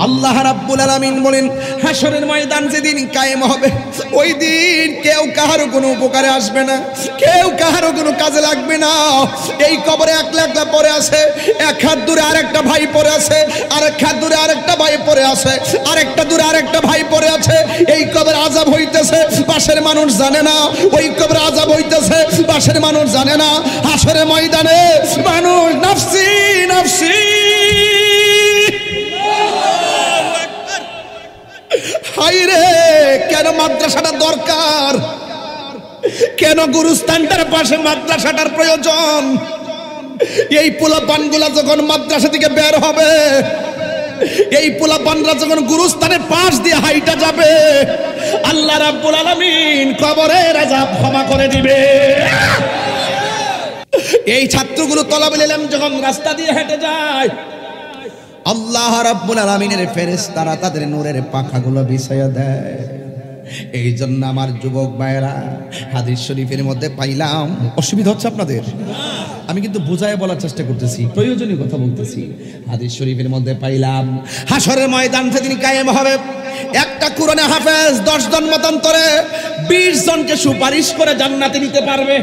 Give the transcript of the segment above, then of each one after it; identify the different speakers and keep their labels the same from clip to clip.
Speaker 1: আল্লাহ রাব্বুল আলামিন বলেন হাসরের ময়দান যেদিন কায়েম হবে ওই দিন কেউ কাহারও কোনো উপকারে আসবে না, কেউ কাহারও কোনো কাজে লাগবে না। এই কবরে একলা একলা পড়ে আছে, এক হাত দূরে আরেকটা ভাই পড়ে আছে, আরেক হাত দূরে আরেকটা ভাই পড়ে আছে, আরেকটা দূরে আরেকটা ভাই পড়ে আছে। এই কবরে আযাব হইতেছে, পাশের মানুষ জানে না। ওই কবরে আযাব হইতেছে, পাশের মানুষ জানে না। হাসরের ময়দানে মানুষ নাফসি নাফসি। হায়রে, কেন মাদ্রাসাটা দরকার? কেন গুরুস্থানটার পাশে মাদ্রাসাটার প্রয়োজন? এই পোলাপানগুলা যখন মাদ্রাসা থেকে বের হবে, এই পোলাপানরা যখন গুরুস্থানের পাশ দিয়ে হাইটা যাবে, আল্লাহ রাব্বুল আলামিন কবরের আযাব ক্ষমা করে দিবে। এই ছাত্রগুলো তলাবুল ইলম যখন রাস্তা দিয়ে হেঁটে যায়, আল্লাহ রাব্বুল আলামিনের ফেরেশতারা তাদের নূরের পাখাগুলো বিছায়া দেয়। এই জন্য আমার যুবক ভাইরা, হাদিস শরীফের মধ্যে পাইলাম, অসুবিধা হচ্ছে আপনাদের? আমি কিন্তু বুঝায় বলার চেষ্টা করতেছি, প্রয়োজনীয় কথা বলতেছি। হাদিস শরীফের মধ্যে পাইলাম হাসরের ময়দান যেদিন কায়েম হবে, একটা কোরআনে হাফেজ 10 জন মতান্তরে 20 জনকে সুপারিশ করে জান্নাতে নিতে পারবে।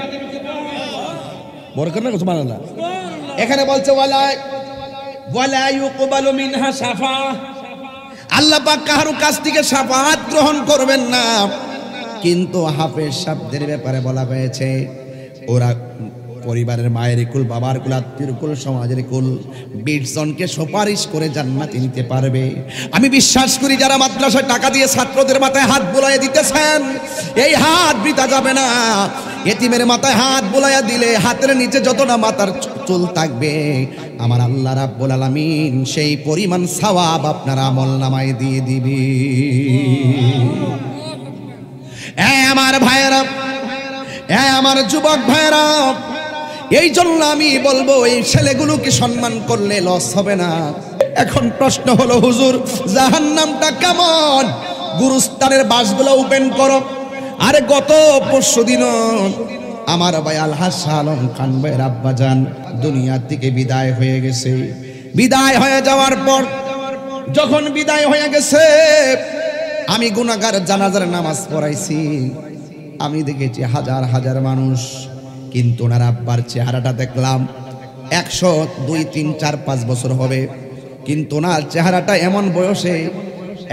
Speaker 1: বরকত না সুবহানাল্লাহ। এখানে বলছে ওয়ালা ইউকবালু মিনহা শাফা, আল্লাহ পাক কারো কাছ থেকে শাফাআত গ্রহণ করবেন না। কিন্তু হাফেজ শব্দের ব্যাপারে বলা হয়েছে ওরা পরিবারের মায়ের কুল, বাবার কুল, আত্মীয় কুল, সমাজের কুল 20 জনকে সুপারিশ করে জান্নাতে নিতে পারবে। আমি বিশ্বাস করি যারা মাদ্রাসায় টাকা দিয়ে ছাত্রদের মাথায় হাত বুলাইয়া দিতেছেন, এই হাত বৃথা যাবে না। এতিমের মাথায় হাত বুলাইয়া দিলে হাতের নিচে যতটা মাথার চুল থাকবে, আমার আল্লাহ রাব্বুল আলামিন সেই পরিমাণ সওয়াব আপনার আমলনামায় দিয়ে দিবে। আমার ভাইয়েরা, আমার যুবক ভাইয়েরা, এই জন্য আমি বলবো এই ছেলেগুলোকে সম্মান করলে লস হবে না। এখন প্রশ্ন হলো হুজুর জাহান্নামটা কেমন? গুরুস্থানের বাসগুলো ওপেন করো। আরে গত পরশুদিন আমার ভাই আলহাজ শাহ আলম খান ভাইয়ের আব্বাজান দুনিয়া থেকে বিদায় হয়ে গেছে। বিদায় হয়ে যাওয়ার পর যখন বিদায় হয়ে গেছে, আমি গুনাহগার জানাজার নামাজ পড়াইছি। আমি দেখেছি হাজার হাজার মানুষ, কিন্তু ওনার আব্বার চেহারাটা দেখলাম 100, 2, 3, 4, 5 বছর হবে, কিন্তু ওনার চেহারাটা এমন বয়সে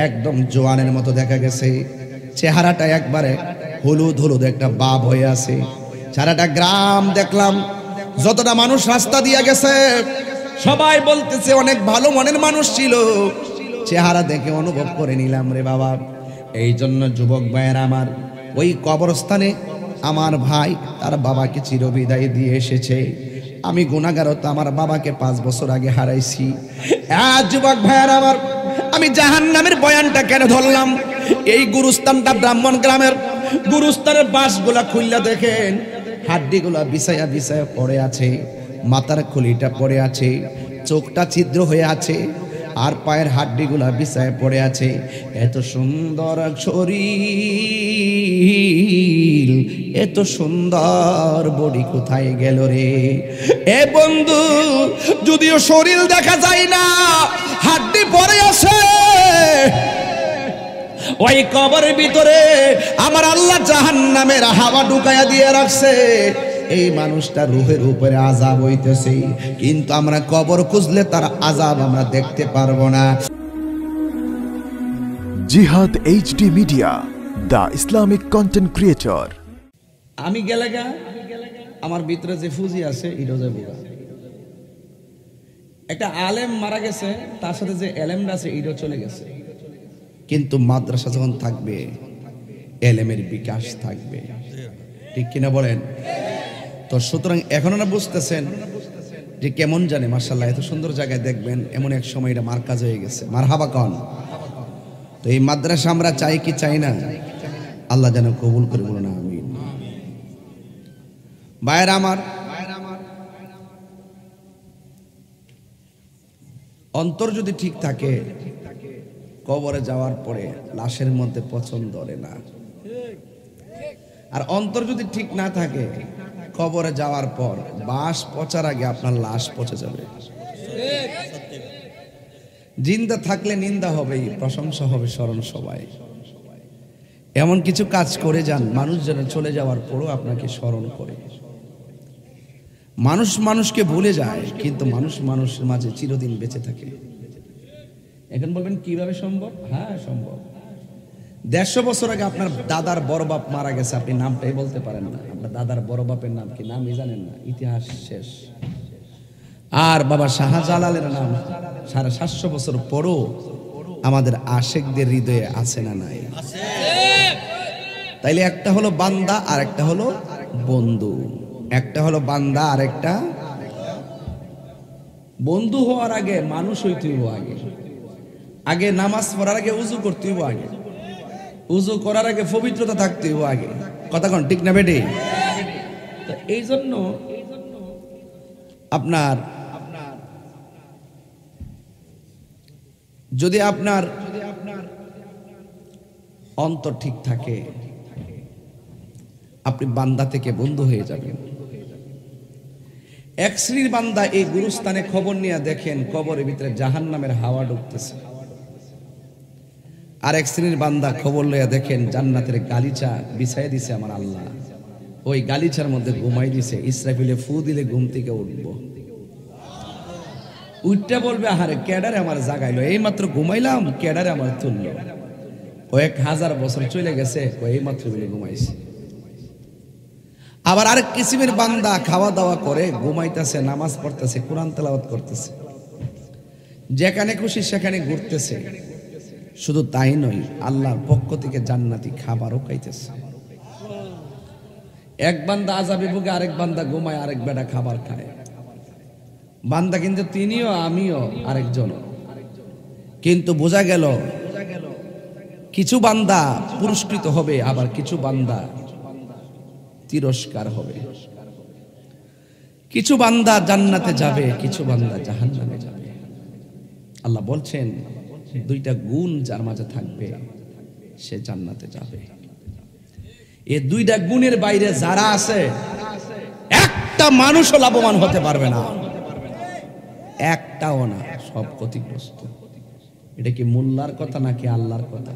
Speaker 1: একদম জোয়ানের মতো দেখা গেছে। চেহারাটা একবারে হলুদ হলুদ একটা বাব হয়ে আছে। সারাটা গ্রাম দেখলাম, যতটা মানুষ রাস্তা দিয়ে গেছে সবাই বলতেছে অনেক ভালো মনের মানুষ ছিল। চেহারা দেখে অনুভব করে নিলাম রে বাবা। এই জন্য যুবক ভাইয়েরা আমার, ওই কবরস্থানে আমার ভাই তার বাবাকে চিরবিদায় দিয়ে এসেছে। আমি গুনাহগার, তো আমার বাবাকে 5 বছর আগে হারাইছি। যুবক ভাইয়েরা আমার, আমি জাহান্নামের বয়ানটা কেন ধরলাম? এই গুরুস্থানটা ব্রাহ্মণ গ্রামের। গুরুস্থানের বাঁশগুলা খুললা দেখেন, হাড্ডিগুলা বিছায়া বিছায়া পড়ে আছে, মাথার খুলিটা পড়ে আছে, চোখটা ছিদ্র হয়ে আছে, আর পায়ের হাড্ডিগুলা বিছায়া পড়ে আছে। এত সুন্দর শরীর, এত সুন্দর বডি কোথায় গেল রে? এ বন্ধু, যদিও শরীর দেখা যায় না, হাড্ডি পড়ে আছে, ওই কবরের ভিতরে আমার আল্লাহ জাহান্নামের হাওয়া ঢুকাইয়া দিয়ে রাখছে। এই মানুষটা রূহের উপরে আযাব হইতেছে, কিন্তু আমরা কবর খুঁজলে তার আযাব আমরা দেখতে পারবো না।
Speaker 2: জিহাদ HD media, the Islamic content creator.
Speaker 1: আমি গেলেগা আমার ভিতরে যে ফুজি আছে এটা যাবো। একটা আলেম মারা গেছে, তার সাথে যে এলেমটা আছে এটা চলে গেছে, কিন্তু মাদ্রাসা যখন থাকবে এলেমের বিকাশ থাকবে। ঠিক কিনা বলেন? তো সুতরাং এখন না বুঝতেছেন যে কেমন জানে মাশাআল্লাহ এত সুন্দর জায়গায় দেখবেন, এমন এক সময় এটা মার্কাজ হয়ে গেছে। মারহাবা কন। তো এই মাদ্রাসা আমরা চাই কি চাই না? আল্লাহ যেন কবুল করে বলুন আমিন। ভাইয়েরা আমার, অন্তর যদি ঠিক থাকে, কবরে যাওয়ার পরে লাশের মধ্যে পচন ধরে না। আর অন্তর যদি ঠিক না থাকে, কবরে যাওয়ার পর বাঁশ পচার আগে আপনার লাশ পচে যাবে। জিন্দা থাকলে নিন্দা হবেই, প্রশংসা হবে স্মরণ সবাই। এমন কিছু কাজ করে যান মানুষ যেন চলে যাওয়ার পরও আপনাকে স্মরণ করে। মানুষ মানুষকে ভুলে যায়, কিন্তু মানুষ মানুষের মাঝে চিরদিন বেঁচে থাকে। এখন বলবেন কিভাবে সম্ভব? হ্যাঁ সম্ভব। 150 বছর আগে আপনার দাদার বড় বাপ মারা গেছে, আপনি নামটাই বলতে পারেন না। আপনার দাদার বড় বাপের নাম কি? নামই জানেন না, ইতিহাস শেষ। আর বাবা শাহজালালের নাম 750 বছর পরও আমাদের আশেকদের হৃদয়ে আছে না নাই? তাইলে একটা হলো বান্দা আর একটা হলো বন্ধু। একটা হলো বান্দা আর একটা বন্ধু। হওয়ার আগে মানুষ হইতে হইব, আগে নামাজ পড়ার আগে উজু করতে হইব, উজু করার আগে পবিত্রতা থাকতে হইব আগে। কথা কোন ঠিক না বেটে? এই জন্য আপনার যদি আপনার অন্তর ঠিক থাকে, আপনি বান্দা থেকে বন্ধু হয়ে যাবেন। এক শ্রেণীর বান্দা এই গুরুস্থানে খবর নিয়ে দেখেন কবরের ভিতরে জাহান্নামের হাওয়া ঢুকতেছে। আর এক শ্রেণীর বান্দা খবর লইয়া দেখেন জান্নাতের গালিচা বিছাইয়া দিছে আমার আল্লাহ, ওই গালিচার মধ্যে ঘুমাই দিছে। ইসরাফিলে ফু দিলে ঘুম থেকে উঠবো, উঠটা বলবে আহারে ক্যাডারে আমার জাগাইলো, এই মাত্র ঘুমাইলাম, ক্যাডারে আমার তুললো। কয়েক হাজার বছর চলে গেছে, এই মাত্র বলে ঘুমাইছে। আবার আরেক কিসিমের বান্দা খাওয়া দাওয়া করে ঘুমাইতেছে, নামাজ পড়তেছে, কোরআন তেলাওয়াত করতেছে, যেখানে খুশি সেখানে ঘুরতেছে। শুধু তাই নয়, আল্লাহর পক্ষ থেকে জান্নাতি খাবারও খাইতেছে। এক বান্দা আযাবে ভোগে, আরেক বান্দা ঘুমায়, আরেক বেটা খাবার খায়। বান্দা কিন্তু তিনিও, আমিও, আরেকজন। কিন্তু বোঝা গেল কিছু বান্দা পুরস্কৃত হবে, আবার কিছু বান্দা তিরস্কার হবে। কিছু বান্দা জান্নাতে যাবে, কিছু বান্দা জাহান্নামে যাবে। আল্লাহ বলছেন দুইটা গুণ যার মাঝে থাকবে সে জান্নাতে যাবে। এই দুইটা গুণের বাইরে যারা আছে একটা মানুষও লাভবান হতে পারবে না, একটাও না, সব ক্ষতিগ্রস্ত। এটা কি মোল্লার কথা নাকি আল্লাহর কথা?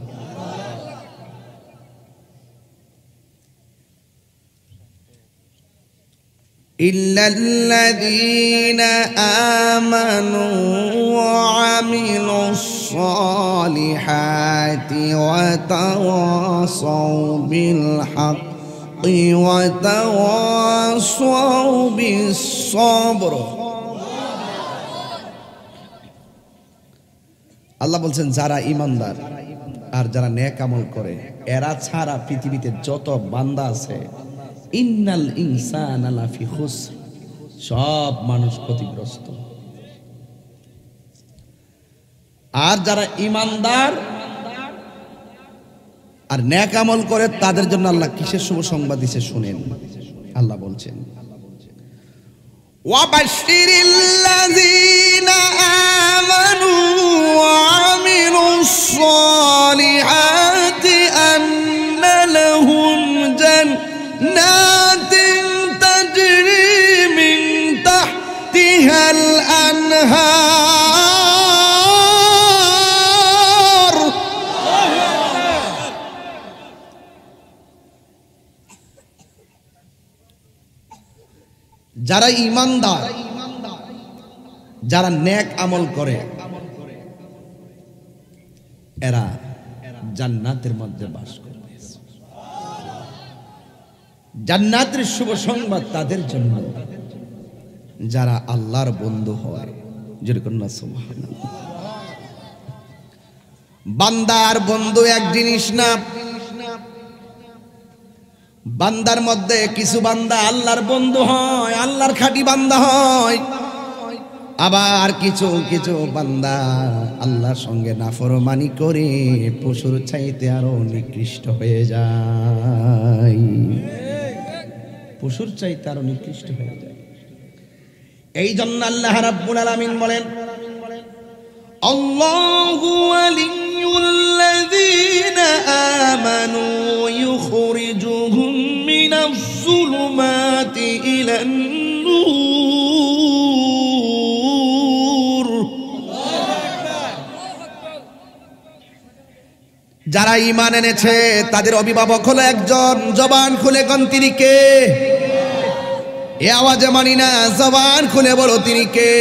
Speaker 1: ইল্লাল্লাযীনা আমানু ওয়া আমিলুস সালিহাতি ওয়া তাওয়াসাউ বিল হাক্কি ওয়া তাওয়াসাউ বিস সবর। আল্লাহ বলছেন যারা ঈমানদার আর যারা নেক আমল করে, এরা ছাড়া পৃথিবীতে যত বান্দা আছে, ইন্নাল ইনসানা লাফি খুসর, সব মানুষ ক্ষতিগ্রস্ত। আর যারা ঈমানদার আর নেক আমল করে তাদের জন্য আল্লাহ কিসের শুভ সংবাদ দিয়েছে শুনেন। আল্লাহ বলছেন ওয়াবাশশিরিল্লাযীনা আমানু ওয়া আমিলুস সালিহাতি আন্না লাহুম জান্নাতিন তাজরি মিন তাহতিহাল আনহার। যারা ঈমানদার, যারা নেক আমল করে, এরা জান্নাতের মধ্যে বাস করবে। জান্নাতের শুভ সংবাদ তাদের জন্য যারা আল্লাহর বন্ধু হয়। যেরকম না সুবহানাল্লাহ। বান্দার বন্ধু এক জিনিস না। বান্দার মধ্যে কিছু বান্দা আল্লাহর বন্ধু হয়, আল্লাহর খাঁটি বান্দা হয়। আবার কিছু কিছু বান্দা আল্লাহর সঙ্গে নাফরমানি করে পশুর চাইতে আরো নিকৃষ্ট হয়ে যায়, পশুর চাইতে আরো নিকৃষ্ট হয়ে যায়। এই জন্য আল্লাহ রাব্বুল আলামিন বলেন আল্লাহু ওয়ালিয়ুল্লাযীনা আমানু ইউখরিজুহুম মিনাজ যুলুমাতি ইলান নূর যারা ঈমান এনেছে তাদের অভিভাবক হলো একজন। জবান খুলে কোন তিনি কে? এ আওয়াজে মানি না, জবান খুলে বলো তিনি কে?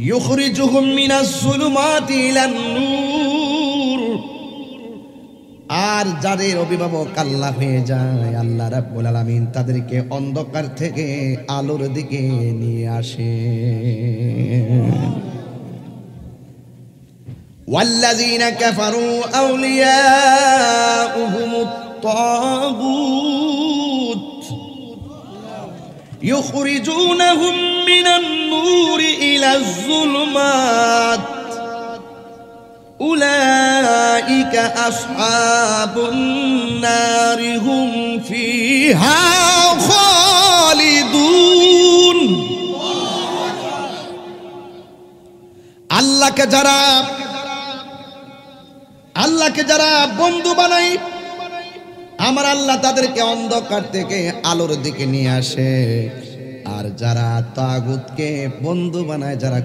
Speaker 1: ইউখরিজুহুম মিনাজ যুলুমাতি ইলান নূর। আর যাদের অভিভাবক আল্লাহ হয়ে যায়, আল্লাহ রাব্বুল আলামিন তাদেরকে অন্ধকার থেকে আলোর দিকে নিয়ে আসে। ওয়াল্লাযীনা কাফারু আউলিয়াউহুমুত তাগুত ইউখরিজুনাহুম মিনান নূরি ইলাজ যুলুমাত উলাইকা আসহাবুন নারি হুম ফিহা খালিদুন। আল্লাহকে যারা বন্ধু বানাই, আমার আল্লাহ তাদেরকে অন্ধকার থেকে আলোর দিকে নিয়ে আসে। আর যারা তাগুতকে বন্ধু বানায়, যারা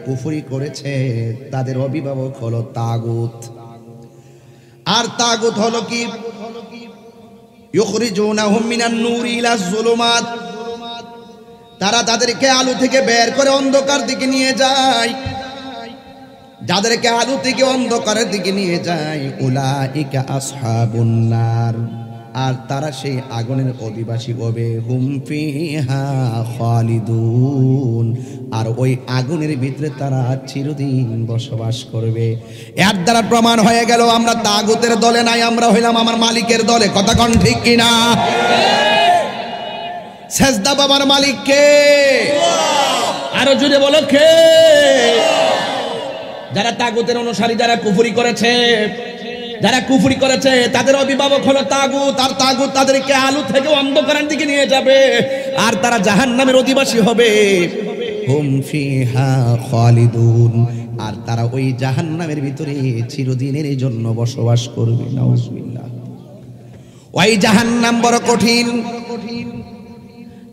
Speaker 1: কুফরি করেছে তাদের অভিভাবক হলো তাগুত। আর তাগুত হলো কি? ইউখরিজুনাহুম মিনান নূরি ইলাজ যুলুমাত, তারা তাদেরকে আলো থেকে বের করে অন্ধকার দিকে নিয়ে যায়। যাদেরকে আলো থেকে অন্ধকারের দিকে নিয়ে যায়, উলাইকা আসহাবুন নার, আর তারা সেই আগুনের অধিবাসী হবে। হুম ফিহা খালিদুন, আর ওই আগুনের ভিতরে তারা চিরদিন বসবাস করবে। এর দ্বারা প্রমাণ হয়ে গেল আমরা তাগুতের দলে নাই, আমরা হইলাম আমার মালিকের দলে। কথা কোন ঠিক কিনা? সেজদা বাবার মালিক কে? আরো জোরে বলো কে? যারা তাগুতের অনুসারী, যারা কুফরি করেছে তাদের অভিভাবক হলো তাগুত। আর তাগুত তাদেরকে আলো থেকে অন্ধকারের দিকে নিয়ে যাবে, আর তারা জাহান্নামের অধিবাসী হবে। হুম ফিহা খালিদুন, আর তারা ওই জাহান্নামের ভিতরে চিরদিনের জন্য বসবাস করবে। নাউজুবিল্লাহ। ওই জাহান্নাম বড় কঠিন।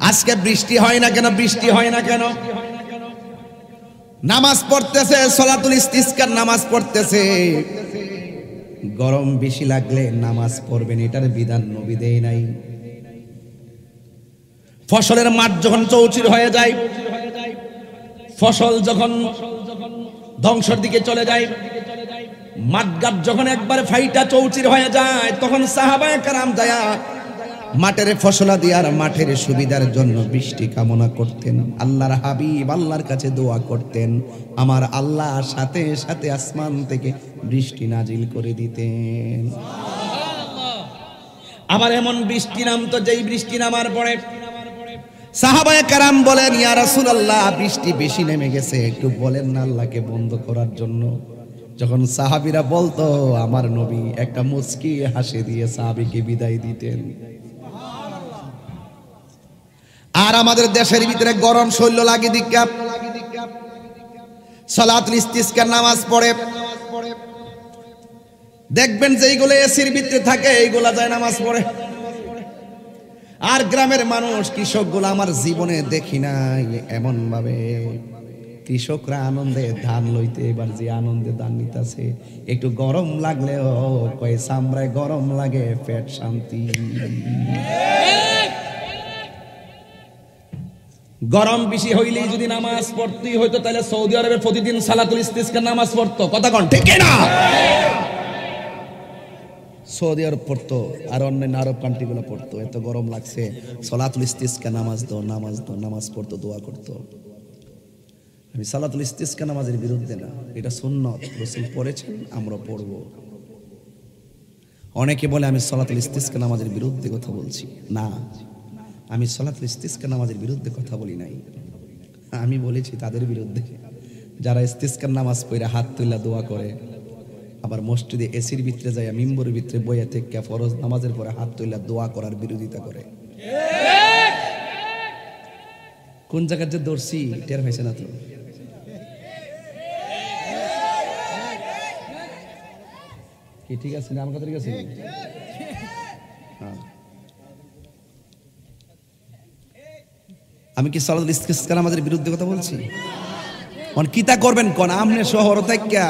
Speaker 1: আজকে বৃষ্টি হয় না কেন? নামাজ পড়তেছে, সলাতুল ইস্তিসকার নামাজ পড়তেছে, গরম বেশি লাগলে নামাজ পড়বেন, এটার বিধান নবী দেয় নাই। ফসলের মাঠ যখন চৌচির হয়ে যায়, ফসল যখন ধ্বংসের দিকে চলে যায়, মাঠঘাট যখন একবার ফাইটা চৌচির হয়ে যায়, তখন সাহাবায়ে কেরাম যায়া মাঠের ফসলা দিয়ার মাঠের সুবিধার জন্য বৃষ্টি কামনা করতেন। আল্লাহর হাবিব আল্লাহর কাছে দোয়া করতেন, আমার আল্লাহ সাথে সাথে আসমান থেকে বৃষ্টি নাজিল করে দিতেন। আবার এমন বৃষ্টি নামতো, যেই বৃষ্টি নামার পরে সাহাবায়ে কেরাম বলেন, ইয়া রাসূলুল্লাহ, বৃষ্টি বেশি নেমে গেছে, একটু বলেন না আল্লাহকে বন্ধ করার জন্য। যখন সাহাবীরা বলতো, আমার নবী একটা মুচকি হাসি দিয়ে সাহাবীকে বিদায় দিতেন। আর আমাদের দেশের ভিতরে গরম শৈল লাগে দিকা, সালাতুল ইস্তিসকার নামাজ পড়ে, দেখবেন যে এইগুলো এসির ভিতরে থাকে, এইগুলা যায় নামাজ পড়ে। আর গ্রামের মানুষ, কৃষকগুলো আমার জীবনে দেখি নাই এমন ভাবে। কৃষকরা আনন্দে ধান লইতে, এবার যে আনন্দে ধান নিতেছে, একটু গরম লাগলেও কয়ে চামড়ায় গরম লাগে, পেট শান্তি। গরম বেশি হইলেই যদি নামাজ পড়তেই হইতো, তাহলে সৌদি আরবে প্রতিদিন সালাতুল ইস্তিসকার নামাজ পড়তো। কথা কোন ঠিক না? সৌদি আরব পড়তো, আর অন্যান্য আরব কান্ট্রিগুলো পড়তো। এত গরম লাগছে, সালাতুল ইস্তিসকার নামাজ দাও, নামাজ পড়তো, দোয়া করতো। আমি সালাতুল ইস্তিসকার নামাজের বিরুদ্ধে না, এটা সুন্নাত, রাসূল পড়েছেন, আমরা পড়ব। অনেকে বলে আমি সালাতুল ইস্তিসকার নামাজের বিরুদ্ধে কথা বলছি। না, আমি সালাতুল ইস্তিসকার নামাজের বিরুদ্ধে কথা বলি নাই। আমি বলেছি তাদের বিরুদ্ধে যারা ইস্তিসকার নামাজ পড়ে হাত তুলে দোয়া করে, আবার মসজিদে এসির ভিতরে যায়, মিম্বরের ভিতরে বইয়া থেকে ফরজ নামাজের পরে হাত তুলে দোয়া করার বিরোধিতা করে। কোন জায়গার যে দর্শি টের হয়েছে না? তো কি ঠিক আছে না? আমার কথা ঠিক আছে? হ্যাঁ, আমি কি সালাতুল ইস্তিসকার নামাজের বিরুদ্ধে কথা বলছি? কিতা করবেন কোন আমনে শহর থেকে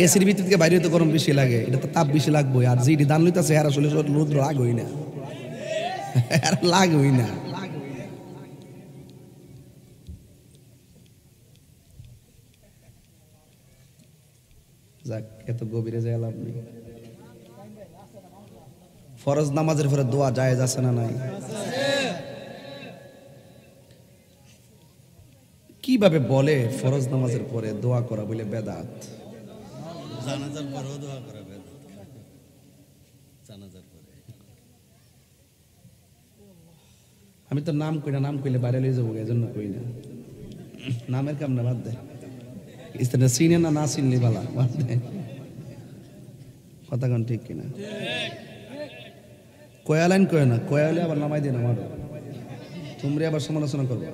Speaker 1: এসির ভিতর থেকে বাইরে তো গরম বেশি লাগে, এটা তো তাপ বেশি লাগবে। আর যেটি দান লইতাছে আর আসলে রৌদ্র লাগই না, লাগই না। যাক, এত গভীরে যায় লাভ নেই। ফরজ নামাজের পরে দোয়া জায়েজ আছে না নাই? কিভাবে বলে ফরজ নামাজের পরে দোয়া করা বলে বেদাত?
Speaker 3: জানাজার পরেও দোয়া করা বেদাত। জানাজার পরে
Speaker 1: আমি তো নাম কই না, নাম কইলে বাইরে লয়ে যাবো, এজন্য কই না। নামের কাম না, বাদ দে। ইস্তেটা চিনে না, না চিনলি বালা, বাদ দে। কথা কোন ঠিক কিনা? কয়ালাইন কয় না, কয়ালে আবার নামাই দিয়ে নামারো, তোমরা আবার সমালোচনা করবে।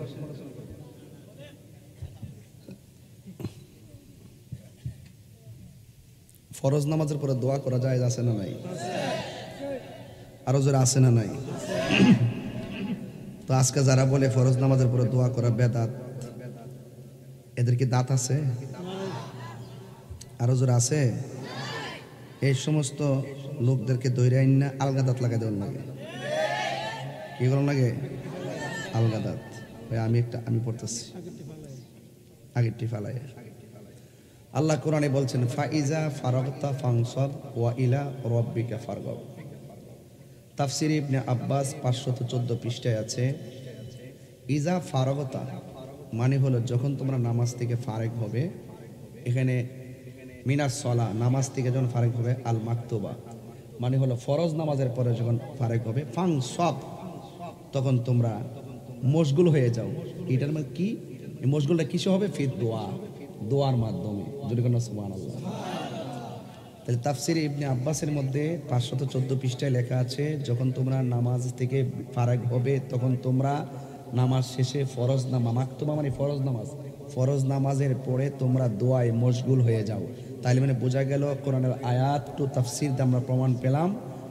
Speaker 1: ফরজ নামাজের পরে দোয়া করা যায় আছে না নাই? আরো যারা আছে না নাই? তো আজকে যারা বলে ফরজ নামাজের পরে দোয়া করা বেদাত, এদের কি দাঁত আছে? আরো যারা আছে, এই সমস্ত লোকদেরকে দৈরে আইন না আলগা দাঁত লাগাই দেওয়ার লাগে। কি করার লাগে? আলগা দাঁত। আমি পড়তেছি, আগেরটি ফালাই। আল্লাহ কোরআনে বলছেন, ফাইজা ফারাগতা ফানসাব ওয়া ইলা রাব্বিকা ফারগাব। তাফসীর ইবনে আব্বাস 514 পৃষ্ঠায় আছে, ইজা ফারাগতা মানে হলো যখন তোমরা নামাজ থেকে ফারেক হবে। এখানে মিনাস সলা, নামাজ থেকে যখন ফারেক হবে, আল মাকতুবা মানে হলো ফরজ নামাজের পরে যখন ফারেক হবে, ফানসাব তখন তোমরা মশগুল হয়ে যাও। এটার মানে কি? এই মশগুলটা কিসে হবে? ফি দোয়া, দোয়ার মাধ্যমে। যদি কোনো সুবহানাল্লাহ। তাহলে তাফসীর ইবনে আব্বাসের মধ্যে 514 পৃষ্ঠায় লেখা আছে, যখন তোমরা নামাজ থেকে ফারাগ হবে তখন তোমরা নামাজ শেষে ফরজ নামাজ, মাকতুবা মানে ফরজ নামাজ, ফরজ নামাজের পরে তোমরা দোয়ায় মশগুল হয়ে যাও। তাহলে মানে বোঝা গেল কোরআনের আয়াত টু তাফসীর দিয়ে আমরা প্রমাণ পেলাম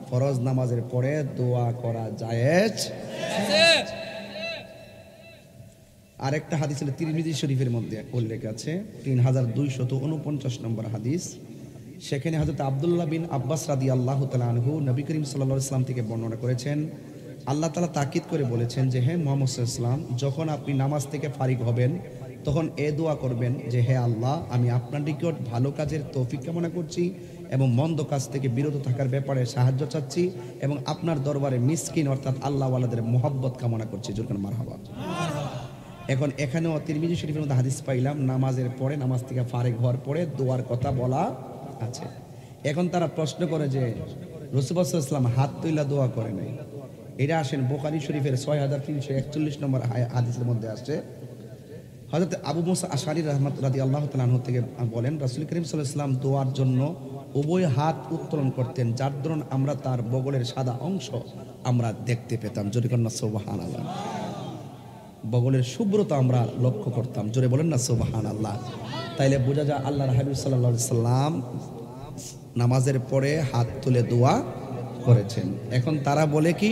Speaker 1: ফরজ নামাজের পরে দোয়া করা জায়েজ। আরেকটা হাদিস হলো তিরমিজি শরীফের মধ্যে উল্লেখ আছে, 3249 নম্বর হাদিস। সেখানে হযরত আব্দুল্লাহ বিন আব্বাস রাদিয়াল্লাহু তাআলা আনহু নবী করিম সাল্লাল্লাহু আলাইহি ওয়াসাল্লাম থেকে বর্ণনা করেছেন, আল্লাহ তাআলা তাকিদ করে বলেছেন যে, হে মুহাম্মদ সাল্লাল্লাহু আলাইহি ওয়াসাল্লাম, যখন আপনি নামাজ থেকে ফারিগ হবেন তখন এ দোয়া করবেন যে, হে আল্লাহ, আমি আপনার নিকট ভালো কাজের তৌফিক কামনা করছি এবং মন্দ কাজ থেকে বিরত থাকার ব্যাপারে সাহায্য চাচ্ছি এবং আপনার দরবারে মিসকিন অর্থাৎ আল্লাহওয়ালাদের মহব্বত কামনা করছি। জোরকান মারহাবা। এখন এখানেও তিরমিজি শরীফের মধ্যে হাদিস পাইলাম, নামাজের পরে, নামাজ থেকে ফারেক হওয়ার পরে দোয়ার কথা বলা আছে। এখন তারা প্রশ্ন করে যে রাসূলুল্লাহ সাল্লাল্লাহু আলাইহি ওয়াসাল্লাম হাত তুইলা দোয়া করে নাই। এটা আসেন বুখারী শরীফের 6341 নম্বর হাদিসের মধ্যে আসছে। হযরত আবু মুসা আশআরী রাদিয়াল্লাহু তাআলা আনহু থেকে বলেন, রাসূল করিম সাল্লাল্লাহু আলাইহি ওয়াসাল্লাম দোয়ার জন্য উভয় হাত উত্তোলন করতেন, যার দরুন আমরা তার বগলের সাদা অংশ আমরা দেখতে পেতাম। জোরে বলেন না সুবহানাল্লাহ। বগলের শুভ্রতা আমরা লক্ষ্য করতাম। জোরে বলেন না সুবহানাল্লাহ। তাইলে বোঝা যায় আল্লাহর হাবিব সাল্লাল্লাহু আলাইহি সাল্লাম নামাজের পরে হাত তুলে দোয়া করেছেন। এখন তারা বলে কি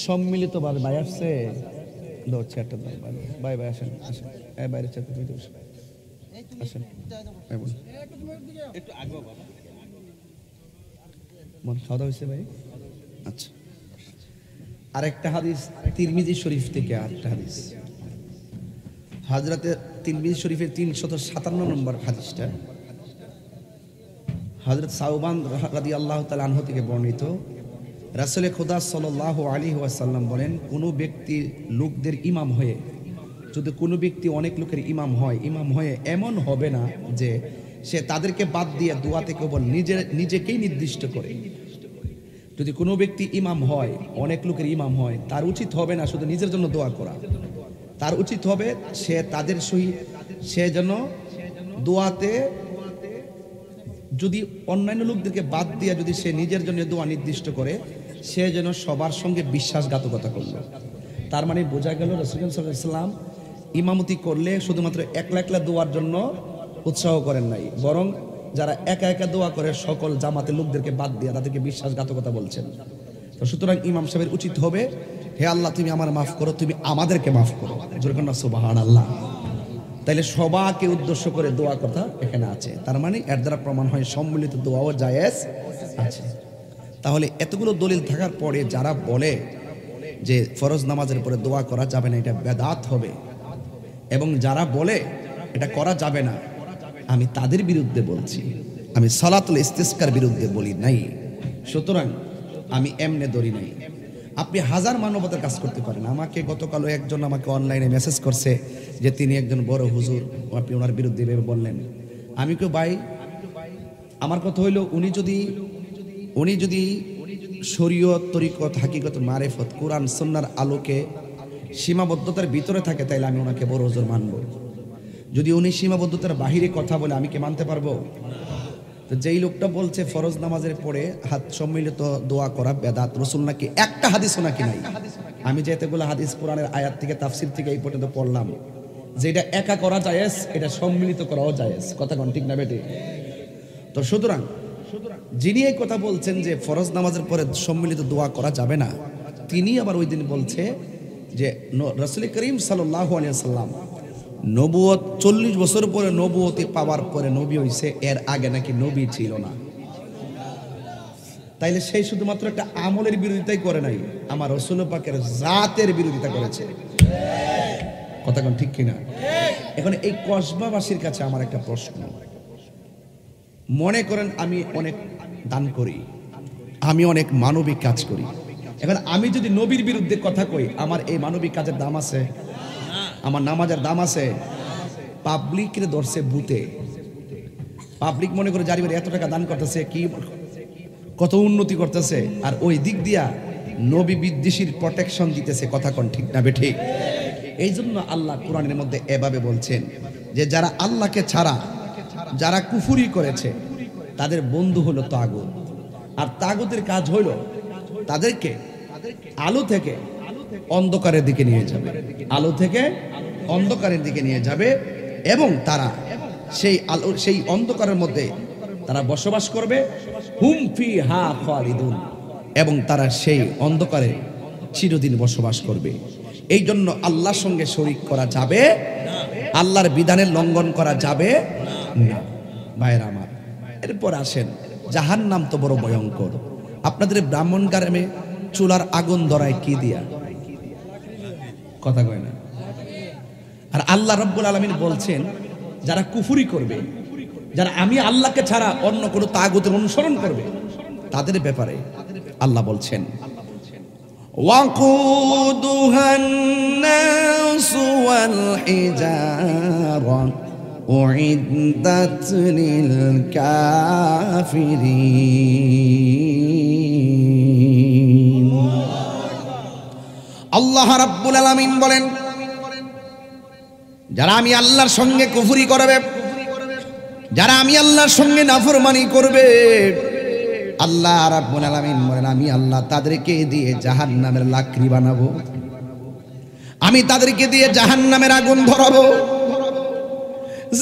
Speaker 1: সম্মিলিতভাবে ভাই আসছে, ধরছে একটা ভাই ভাই আসেন আসেন, এই বাইরে চাকরি দিতে বসে আসেন, এই বলুন
Speaker 3: একটু আগে বাবা।
Speaker 1: মন খাওয়া দাওয়া হয়েছে ভাই? আচ্ছা, আরেকটা হাদিস তিরমিজি শরীফ থেকে, আরেকটা হাদিস হযরতে তিরমিজি শরীফের 357 নম্বর হাদিসটা হযরত সাউবান রাদিয়াল্লাহু তাআলা আনহু থেকে বর্ণিত। রাসূল খুদা সাল্লাল্লাহু আলাইহি ওয়াসাল্লাম বলেন, কোনো ব্যক্তি লোকদের ইমাম হয়ে, যদি কোনো ব্যক্তি অনেক লোকের ইমাম হয়ে এমন হবে না যে সে তাদেরকে বাদ দিয়ে দোয়াতে কেবল নিজেকেই নির্দিষ্ট করে। যদি কোনো ব্যক্তি ইমাম হয়, অনেক লোকের ইমাম হয়, তার উচিত হবে না শুধু নিজের জন্য দোয়া করা, তার উচিত হবে সে তাদের সহিত সে যেন দোয়াতে যদি অন্যান্য লোকদেরকে বাদ দিয়ে যদি সে নিজের জন্য দোয়া নির্দিষ্ট করে, সে যেন সবার সঙ্গে বিশ্বাসঘাতকতা করলো। তার মানে বোঝা গেল রাসূল সাল্লাল্লাহু আলাইহি ওয়াসাল্লাম ইমামতি করলে শুধুমাত্র একলা একলা দোয়ার জন্য উৎসাহ করেন নাই, বরং যারা একা একা দোয়া করে সকল জামাতের লোকদেরকে বাদ দিয়ে তাদেরকে বিশ্বাসঘাতকতা বলছেন। তো সুতরাং ইমাম সাহেবের উচিত হবে, হে আল্লাহ তুমি আমার মাফ করো, তুমি আমাদেরকে মাফ করো। জোরে বলেন সুবহানাল্লাহ। তাইলে সবাইকে উদ্দেশ্য করে দোয়া কথা এখানে আছে, তার মানে এর দ্বারা প্রমাণ হয় সম্মিলিত দোয়াও জায়েজ আছে। তাহলে এতগুলো দলিল থাকার পরে যারা বলে যে ফরজ নামাজের পরে দোয়া করা যাবে না, এটা বেদাত হবে, এবং যারা বলে এটা করা যাবে না, আমি তাদের বিরুদ্ধে বলছি, আমি সালাতুল ইস্তিসকার বিরুদ্ধে বলি নাই। সুতরাং আমি এমনে ধরি নাই। আপনি হাজার মানবতার কাজ করতে পারেন। আমাকে গতকালও একজন আমাকে অনলাইনে মেসেজ করছে যে তিনি একজন বড় হুজুর, আপনি ওনার বিরুদ্ধে ভেবে বললেন। আমি কেউ ভাই, আমার কথা হইল উনি যদি শরীয়ত, তরিকত, হাকিকত, মারেফত, কোরআন সুন্নাহর আলোকে সীমাবদ্ধতার ভিতরে থাকে, তাইলে আমি ওনাকে বড় হুজুর মানব। যদি উনি সীমাবদ্ধতার বাহিরে কথা বলে আমি কি মানতে পারবো? তো যেই লোকটা বলছে ফরজ নামাজের পরে হাত সম্মিলিত দোয়া করা বেদাত, রাসূল নাকি একটা হাদিসও নাকি নাই। আমি যে এতগুলো হাদিস কোরআনের আয়াত থেকে তাফসীর থেকে এই পর্যন্ত পড়লাম, যে এটা একা করা জায়েজ, এটা সম্মিলিত করাও জায়েজ। কথা কোন ঠিক না বেটে? তো সুতরাং যিনি এই কথা বলছেন যে ফরজ নামাজের পরে সম্মিলিত দোয়া করা যাবে না, তিনি আবার ওই দিন বলছে যে রাসূল করিম সাল্লাল্লাহু আলাইহি ওয়াসাল্লাম নবুয়ত 40 বছর পরে নবুয়তি পাওয়ার পরে নবী হইছে, এর আগে নাকি নবী ছিল না। তাইলে সেই শুধুমাত্র একটা আমলের বিরোধিতাই করে নাই, আমার রাসূল পাকের জাতের বিরোধিতা করেছে। কথা কোন ঠিক কিনা? এখন এই কসবাবাসীর কাছে আমার একটা প্রশ্ন, মনে করেন আমি অনেক দান করি, আমি অনেক মানবিক কাজ করি, এখন আমি যদি নবীর বিরুদ্ধে কথা কই, আমার এই মানবিক কাজের দাম আছে? আমার নামাজের দাম আছে? পাবলিকের ধরছে ভূতে, পাবলিক মনে করে জারি এত টাকা দান করতেছে, কি কত উন্নতি করতেছে, আর ওই দিক দিয়া নবী বিদ্বেষীর প্রোটেকশন দিতেছে। কথা কোন ঠিক না বেঠিক? এই জন্য আল্লাহ কোরআনের মধ্যে এভাবে বলছেন যে যারা আল্লাহকে ছাড়া যারা কুফরি করেছে তাদের বন্ধু হলো তাগুত, আর তাগুতের কাজ হলো তাদেরকে আলো থেকে অন্ধকারের দিকে নিয়ে যাবে, আলো থেকে অন্ধকারের দিকে নিয়ে যাবে, এবং তারা সেই আলো, সেই অন্ধকারের মধ্যে তারা বসবাস করবে। হুম ফিহা খালিদুন, এবং তারা সেই অন্ধকারে চিরদিন বসবাস করবে। এই জন্য আল্লাহর সঙ্গে শরীক করা যাবে, আল্লাহর বিধানের লঙ্ঘন করা যাবে না। ভাইরা আমার, এরপর আসেন, জাহান্নাম তো বড় ভয়ঙ্কর। আপনাদের ব্রাহ্মণ গ্রামে চুলার আগুন ধরায় কি দিয়া? কথা কয় না। আর আল্লাহ রাব্বুল আলামিন বলছেন যারা কুফরি করবে, যারা আমি আল্লাহকে ছাড়া অন্য কোনো তাগুতের অনুসরণ করবে, তাদের ব্যাপারে আল্লাহ বলছেন ওয়াকুদুহান নাসু ওয়াল হিজারা উইদ্দাত লিল কাফিরিন। আল্লাহ রাব্বুল আলামিন বলেন যারা আমি আল্লাহর সঙ্গে কুফরি করবে, যারা আমি আল্লাহর সঙ্গে নাফরমানি করবে, আল্লাহ রাব্বুল আলামিন বলেন আমি আল্লাহ তাদেরকে দিয়ে জাহান্নামের লাকড়ি বানাবো, আমি তাদেরকে দিয়ে জাহান্নামের আগুন ধরাবো।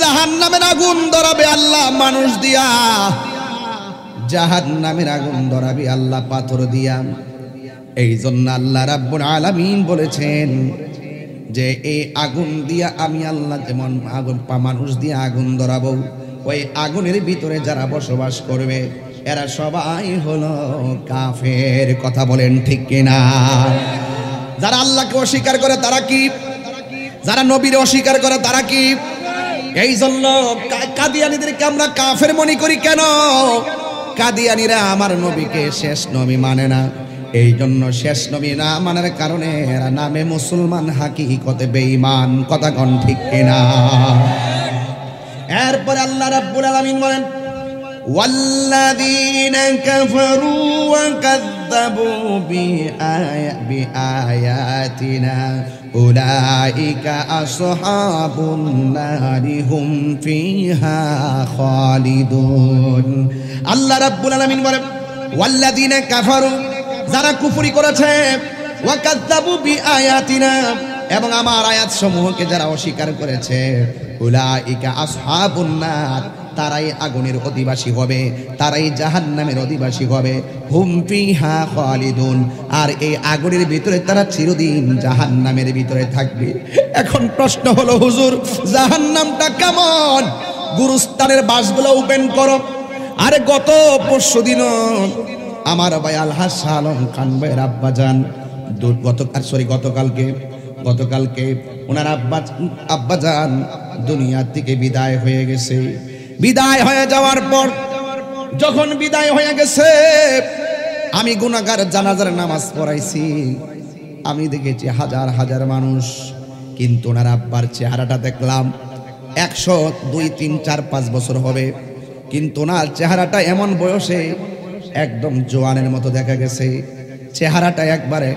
Speaker 1: জাহান্নামের আগুন ধরাবে আল্লাহ মানুষ দিয়া, জাহান্নামের আগুন ধরাবে আল্লাহ পাথর দিয়া। এই জন্য আল্লাহ রাব্বুল আলামিন বলেছেন যে এই আগুন দিয়া আমি আল্লাহ যেমন আগুন মানুষ দিয়ে আগুন ধরাবো, ওই আগুনের ভিতরে যারা বসবাস করবে এরা সবাই হলো কাফের। কথা বলেন ঠিক কিনা? যারা আল্লাহকে অস্বীকার করে তারা কি? যারা নবীর অস্বীকার করে তারা কি? এই জন্য কাদিয়ানীদেরকে আমরা কাফের মনে করি কেন? কাদিয়ানীরা আমার নবীকে শেষ নবী মানে না, এই জন্য শেষ নবী না মানার কারণে এরা নামে মুসলমান, হাকিকতে বেঈমান। কথা কোন ঠিক কিনা? এরপর আল্লাহ রাব্বুল আলামিন বলেন ওয়াল্লাযীনা কাফারু ওয়া কাযযাবু বিআয়াতিনা উলাইকা আসহাবুন নারি হুম ফিহা খালিদুন। আল্লাহ রাব্বুল আলামিন বলেন ওয়াল্লাযীনা কাফারু, যারা কুফরি করেছে, ওয়া কাযযাবু বিআয়াতিনা, এবং আমার আয়াত সমূহকে যারা অস্বীকার করেছে, উলাইকা আসহাবুন নার, তারাই আগুনের অধিবাসী হবে, তারাই জাহান্নামের অধিবাসী হবে। হুম ফিহা খালিদুন, আর এই আগুনের ভিতরে তারা চিরদিন জাহান্নামের ভিতরে থাকবে। এখন প্রশ্ন হলো হুজুর, জাহান্নামটা কেমন? গুরুস্থানের বাসগুলো ওপেন করো। আরে গত পরশুদিন আমার ভাই আলহাজ শাহ আলম খান ভাইয়ের আব্বাজান গতকালকে ওনার আব্বাজান দুনিয়া থেকে বিদায় হয়ে গেছে। বিদায় হয়ে যাওয়ার পর যখন বিদায় হয়ে গেছে, আমি গুনাহগার জানাজার নামাজ পড়াইছি। আমি দেখেছি হাজার হাজার মানুষ, কিন্তু ওনার আব্বার চেহারাটা দেখলাম 100, 2, 3, 4, 5 বছর হবে, কিন্তু ওনার চেহারাটা এমন বয়সে একদম জোয়ানের মতো দেখা গেছে। চেহারাটা একবারে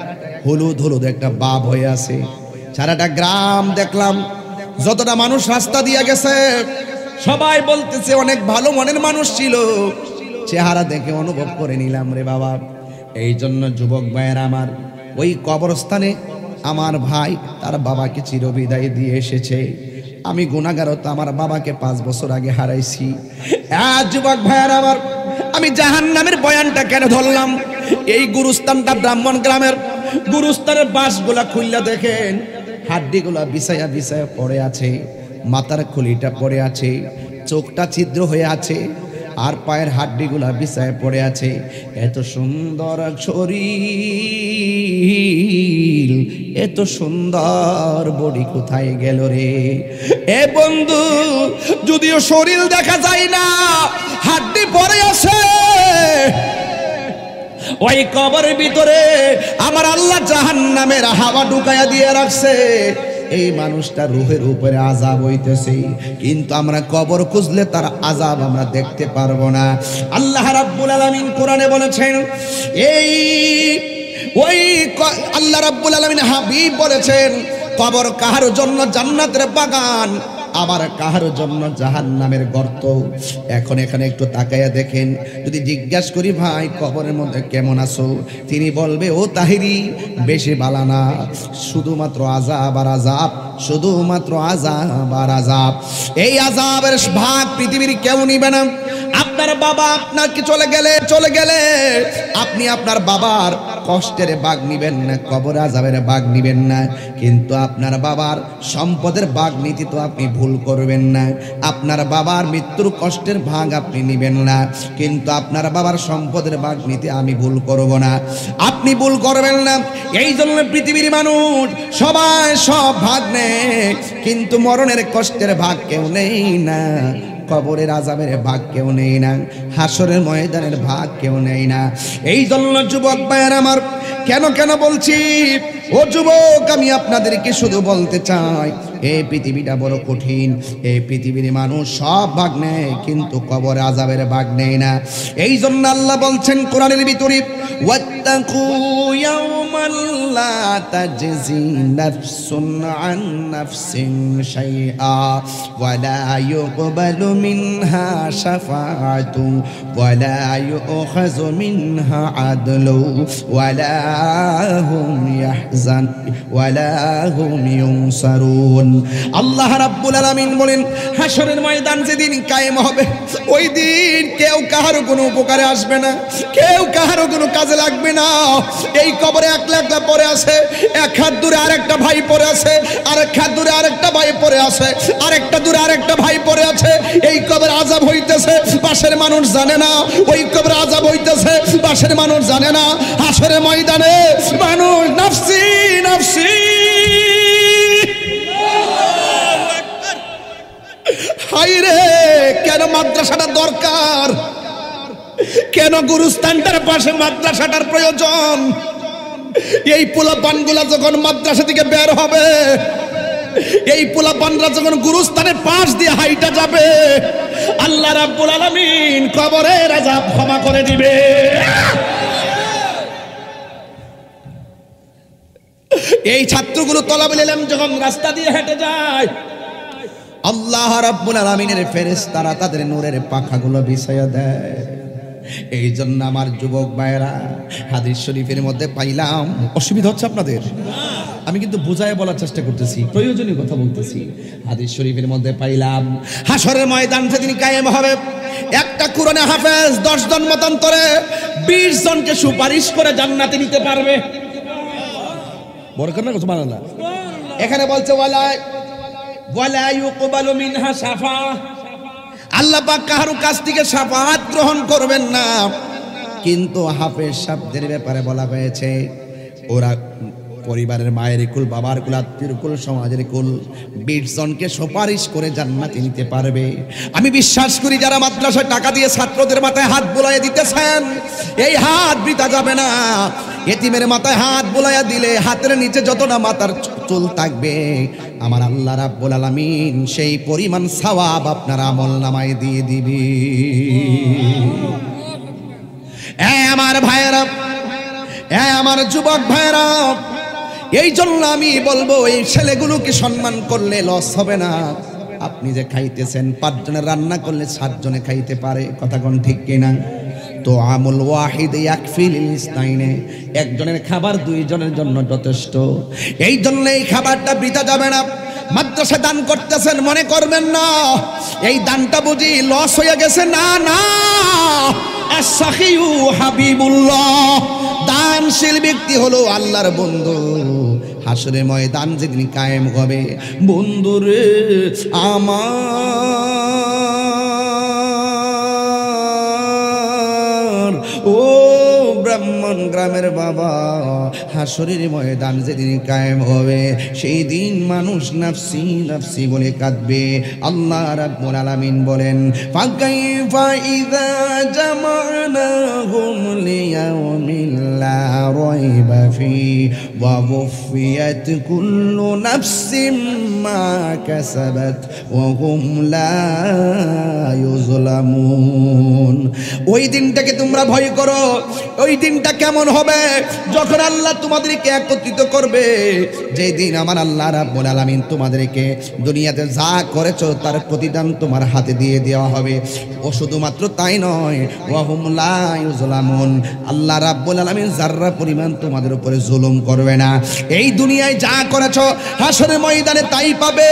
Speaker 1: হলুদ হলুদ একটা বাপ হয়ে আছে। সারাটা গ্রাম দেখলাম, যতটা মানুষ রাস্তা দিয়ে গেছে সবাই বলতেছে অনেক ভালো মনের মানুষ ছিল। চেহারা দেখে অনুভব করে নিলাম রে বাবা। এই জন্য যুবক ভাইয়ের আমার, ওই কবরস্থানে আমার ভাই তার বাবাকে চিরবিদায় দিয়ে এসেছে। আমি গুনাহগার, তো আমার বাবাকে 5 বছর আগে হারাইছি। যুবক ভাইয়ের আমার, আমি জাহান্নামের বয়ানটা কেন ধরলাম? এই গুরুস্থানটা ব্রাহ্মণ গ্রামের গুরুস্থানের বাঁশগুলা খুললা দেখেন, হাড্ডিগুলা বিছায়া বিছায়া পড়ে আছে, মাথার খুলিটা পড়ে আছে, চোখটা ছিদ্র হয়ে আছে, আর পায়ের হাড্ডিগুলা বিছায়া পড়ে আছে। এত সুন্দর শরীর, এত সুন্দর বডি কোথায় গেল রে? এ বন্ধু, যদিও শরীর দেখা যায় না, হাড্ডি পড়ে আছে, ওই কবরের ভিতরে আমার আল্লাহ জাহান্নামের হাওয়া ঢুকাইয়া দিয়ে রাখছে। এই মানুষটা রূহের উপরে আযাব হইতেছে, কিন্তু আমরা কবর খুঁজলে তার আযাব আমরা দেখতে পারবো না। আল্লাহ রাব্বুল আলামিন কোরআনে বলেছেন, আল্লাহ রাব্বুল আলামিন হাবিব বলেছেন, কবর কাহার জন্য জান্নাতের বাগান, আবার কাহার জন্য জাহান্নামের গর্ত। এখন এখানে একটু তাকাইয়া দেখেন, যদি জিজ্ঞাসা করি ভাই কবরের মধ্যে কেমন আছো, তিনি বলবে ও তাহিরি বেশি বালা না, শুধুমাত্র আযাব আর আযাব, শুধুমাত্র আযাব আর আযাব। এই আযাবের ভাগ পৃথিবীর কেউ নিবে না। আপনার বাবা আপনাকে চলে গেলে আপনি আপনার বাবার কষ্টের ভাগ নিবেন না, কবর আযাবের ভাগ নিবেন না, কিন্তু আপনার বাবার সম্পদের ভাগ নীতি তো আপনি ভুল করবেন না। আপনার বাবার মৃত্যুর কষ্টের ভাগ আপনি নিবেন না, কিন্তু আপনার বাবার সম্পদের ভাগ নিতে আমি ভুল করব না, আপনি ভুল করবেন না। এই জন্য পৃথিবীর মানুষ সবাই সব ভাগ নেয়, কিন্তু মরণের কষ্টের ভাগ কেউ নেই না, কবরের আযাবের ভাগ কেউ নেই না, হাসরের ময়দানের ভাগ কেউ নেই না। এই জন্য যুবক ভাইয়ের আমার, কেন বলছি, ও যুবক, আমি আপনাদেরকে শুধু বলতে চাই, এই পৃথিবীটা বড় কঠিন। এই পৃথিবীর মানুষ সব ভাগ নেয়, কিন্তু কবরে আযাবের ভাগ নেই না। এই জন্য আল্লাহ বলছেন কোরআনের ভিতরে, ওয়াত্তাকু ইয়াওমান লা তাজজি নাফসুন আন নাফসিন শাইআ ওয়া লা ইউকবালু মিনহা শাফাআতু ওয়া লা ইউখাযু মিনহা আদলু ওয়া লা হুম ইয়াহজান ওয়া লা হুম ইউনসারুন। আল্লাহ রাব্বুল আলামিন বলেন, হাসরের ময়দান যেদিন কায়েম হবে, ওই দিন কেউ কাহারও কোনো উপকারে আসবে না, কেউ কাহারও কোনো কাজে লাগবে না। এই কবরে একলা একলা পড়ে আছে, এক হাত দূরে আরেকটা ভাই পড়ে আছে, আরেক হাত দূরে আরেকটা ভাই পড়ে আছে, আরেকটা দূরে আরেকটা ভাই পড়ে আছে। এই কবরে আযাব হইতেছে, পাশের মানুষ জানে না। ওই কবরে আযাব হইতেছে, পাশের মানুষ জানে না। হাসরের ময়দানে মানুষ নাফসি নাফসি। হায়রে, কেন মাদ্রাসাটা দরকার? কেন গুরুস্থানটার পাশে মাদ্রাসাটার প্রয়োজন? এই পোলাপানগুলা যখন মাদ্রাসা থেকে বের হবে, এই পোলাপানরা যখন গুরুস্থানের পাশ দিয়ে হাইটা যাবে, আল্লাহ রাব্বুল আলামিন কবরের আযাব ক্ষমা করে দিবে। এই ছাত্রগুলো তলাবুল ইলম যখন রাস্তা দিয়ে হেঁটে যায়, আল্লাহ রাব্বুল আলামিনের ফেরেশতারা তাদের নূরের পাখাগুলো বিছায়া দেয়। এই জন্য আমার যুবক ভাইয়েরা, হাদিস শরীফের মধ্যে পাইলাম, অসুবিধা হচ্ছে আপনাদের? আমি কিন্তু বুঝায় বলার চেষ্টা করতেছি, প্রয়োজনীয় কথা বলতেছি। হাদিস শরীফের মধ্যে পাইলাম হাসরের ময়দান সেদিন কায়েম হবে, একটা কোরআনে হাফেজ 10 জন মতান্তরে 20 জনকে সুপারিশ করে জান্নাতে নিতে পারবে। বরকত না সুবহানাল্লাহ। এখানে বলছে ওয়ালা ইউকবালু মিনহা শাফা, আল্লাহ পাক কারো কাছ থেকে শাফাআত গ্রহণ করবেন না। কিন্তু হাফেজ সাহেবদের ব্যাপারে বলা হয়েছে ওরা পরিবারের মায়ের কুল, বাবার কুল, আত্মীয় কুল, সমাজের কুল 20 জনকে সুপারিশ করে জান্নাতে নিতে পারবে। আমি বিশ্বাস করি যারা মাদ্রাসায় টাকা দিয়ে ছাত্রদের মাথায় হাত বুলাইয়া দিতেছেন, এই হাত বৃথা যাবে না। এতিমের মাথায় হাত বুলাইয়া দিলে হাতের নিচে যতটা মাথার চুল থাকবে, আমার আল্লাহ রাব্বুল আলামিন সেই পরিমাণ সওয়াব আপনার আমলনামায় দিয়ে দিবে। আমার ভাইয়েরা, আমার যুবক ভাইয়েরা, এই জন্য আমি বলবো এই ছেলেগুলোকে সম্মান করলে লস হবে না। আপনি যে খাইতেছেন 5 জনের রান্না করলে 7 জনে খাইতে পারে, কথা কোন ঠিক কিনা? তো আমুল ওয়াহিদ ইয়াকফিল ইসনাইনে, একজনের খাবার 2 জনের জন্য যথেষ্ট। এই জন্য এই খাবারটা বৃথা যাবে না। মাদ্রাসা দান করতেছেন মনে করবেন না এই দানটা বুঝি লস হয়ে গেছে, না না। আস-সাখিয়ু হাবিবুল্লাহ, দানশীল ব্যক্তি হলো আল্লাহর বন্ধু। হাসরের ময়দান যেদিন কায়েম হবে, বন্ধুরে আমার ও ব্রাহ্মণ গ্রামের বাবা, হাসরের ময়দান যেদিন কায়েম হবে, সেই দিন মানুষ নাফসি নাফসি বলে কাঁদবে। আল্লাহ রাব্বুল আলামিন বলেন, ফাকাইফা ইযা জামানাহুম লিয়াউমিন লা রাইবা ফি ওয়া ওয়ফিয়াত কুল্লু নাফসিম মা কাসাবাত ওয়া হুম লা ইউযলামুন। ওই দিনটাকে তোমরা ভয় করো। ওই দিনটা কেমন হবে? যখন আল্লাহ তোমাদেরকে একত্রিত করবে, যেই দিন আমার আল্লাহ রাব্বুল আলামিন তোমাদেরকে দুনিয়াতে যা করেছো তার প্রতিদান তোমার হাতে দিয়ে দেওয়া হবে। ও শুধুমাত্র তাই নয়, ওয়া হুম লা ইউযলামুন, আল্লাহ রাব্বুল আলামিন যাররা পরিমাণ তোমাদের উপরে জুলুম করবে না। এই দুনিয়ায় যা করেছো হাসরের ময়দানে তাই পাবে।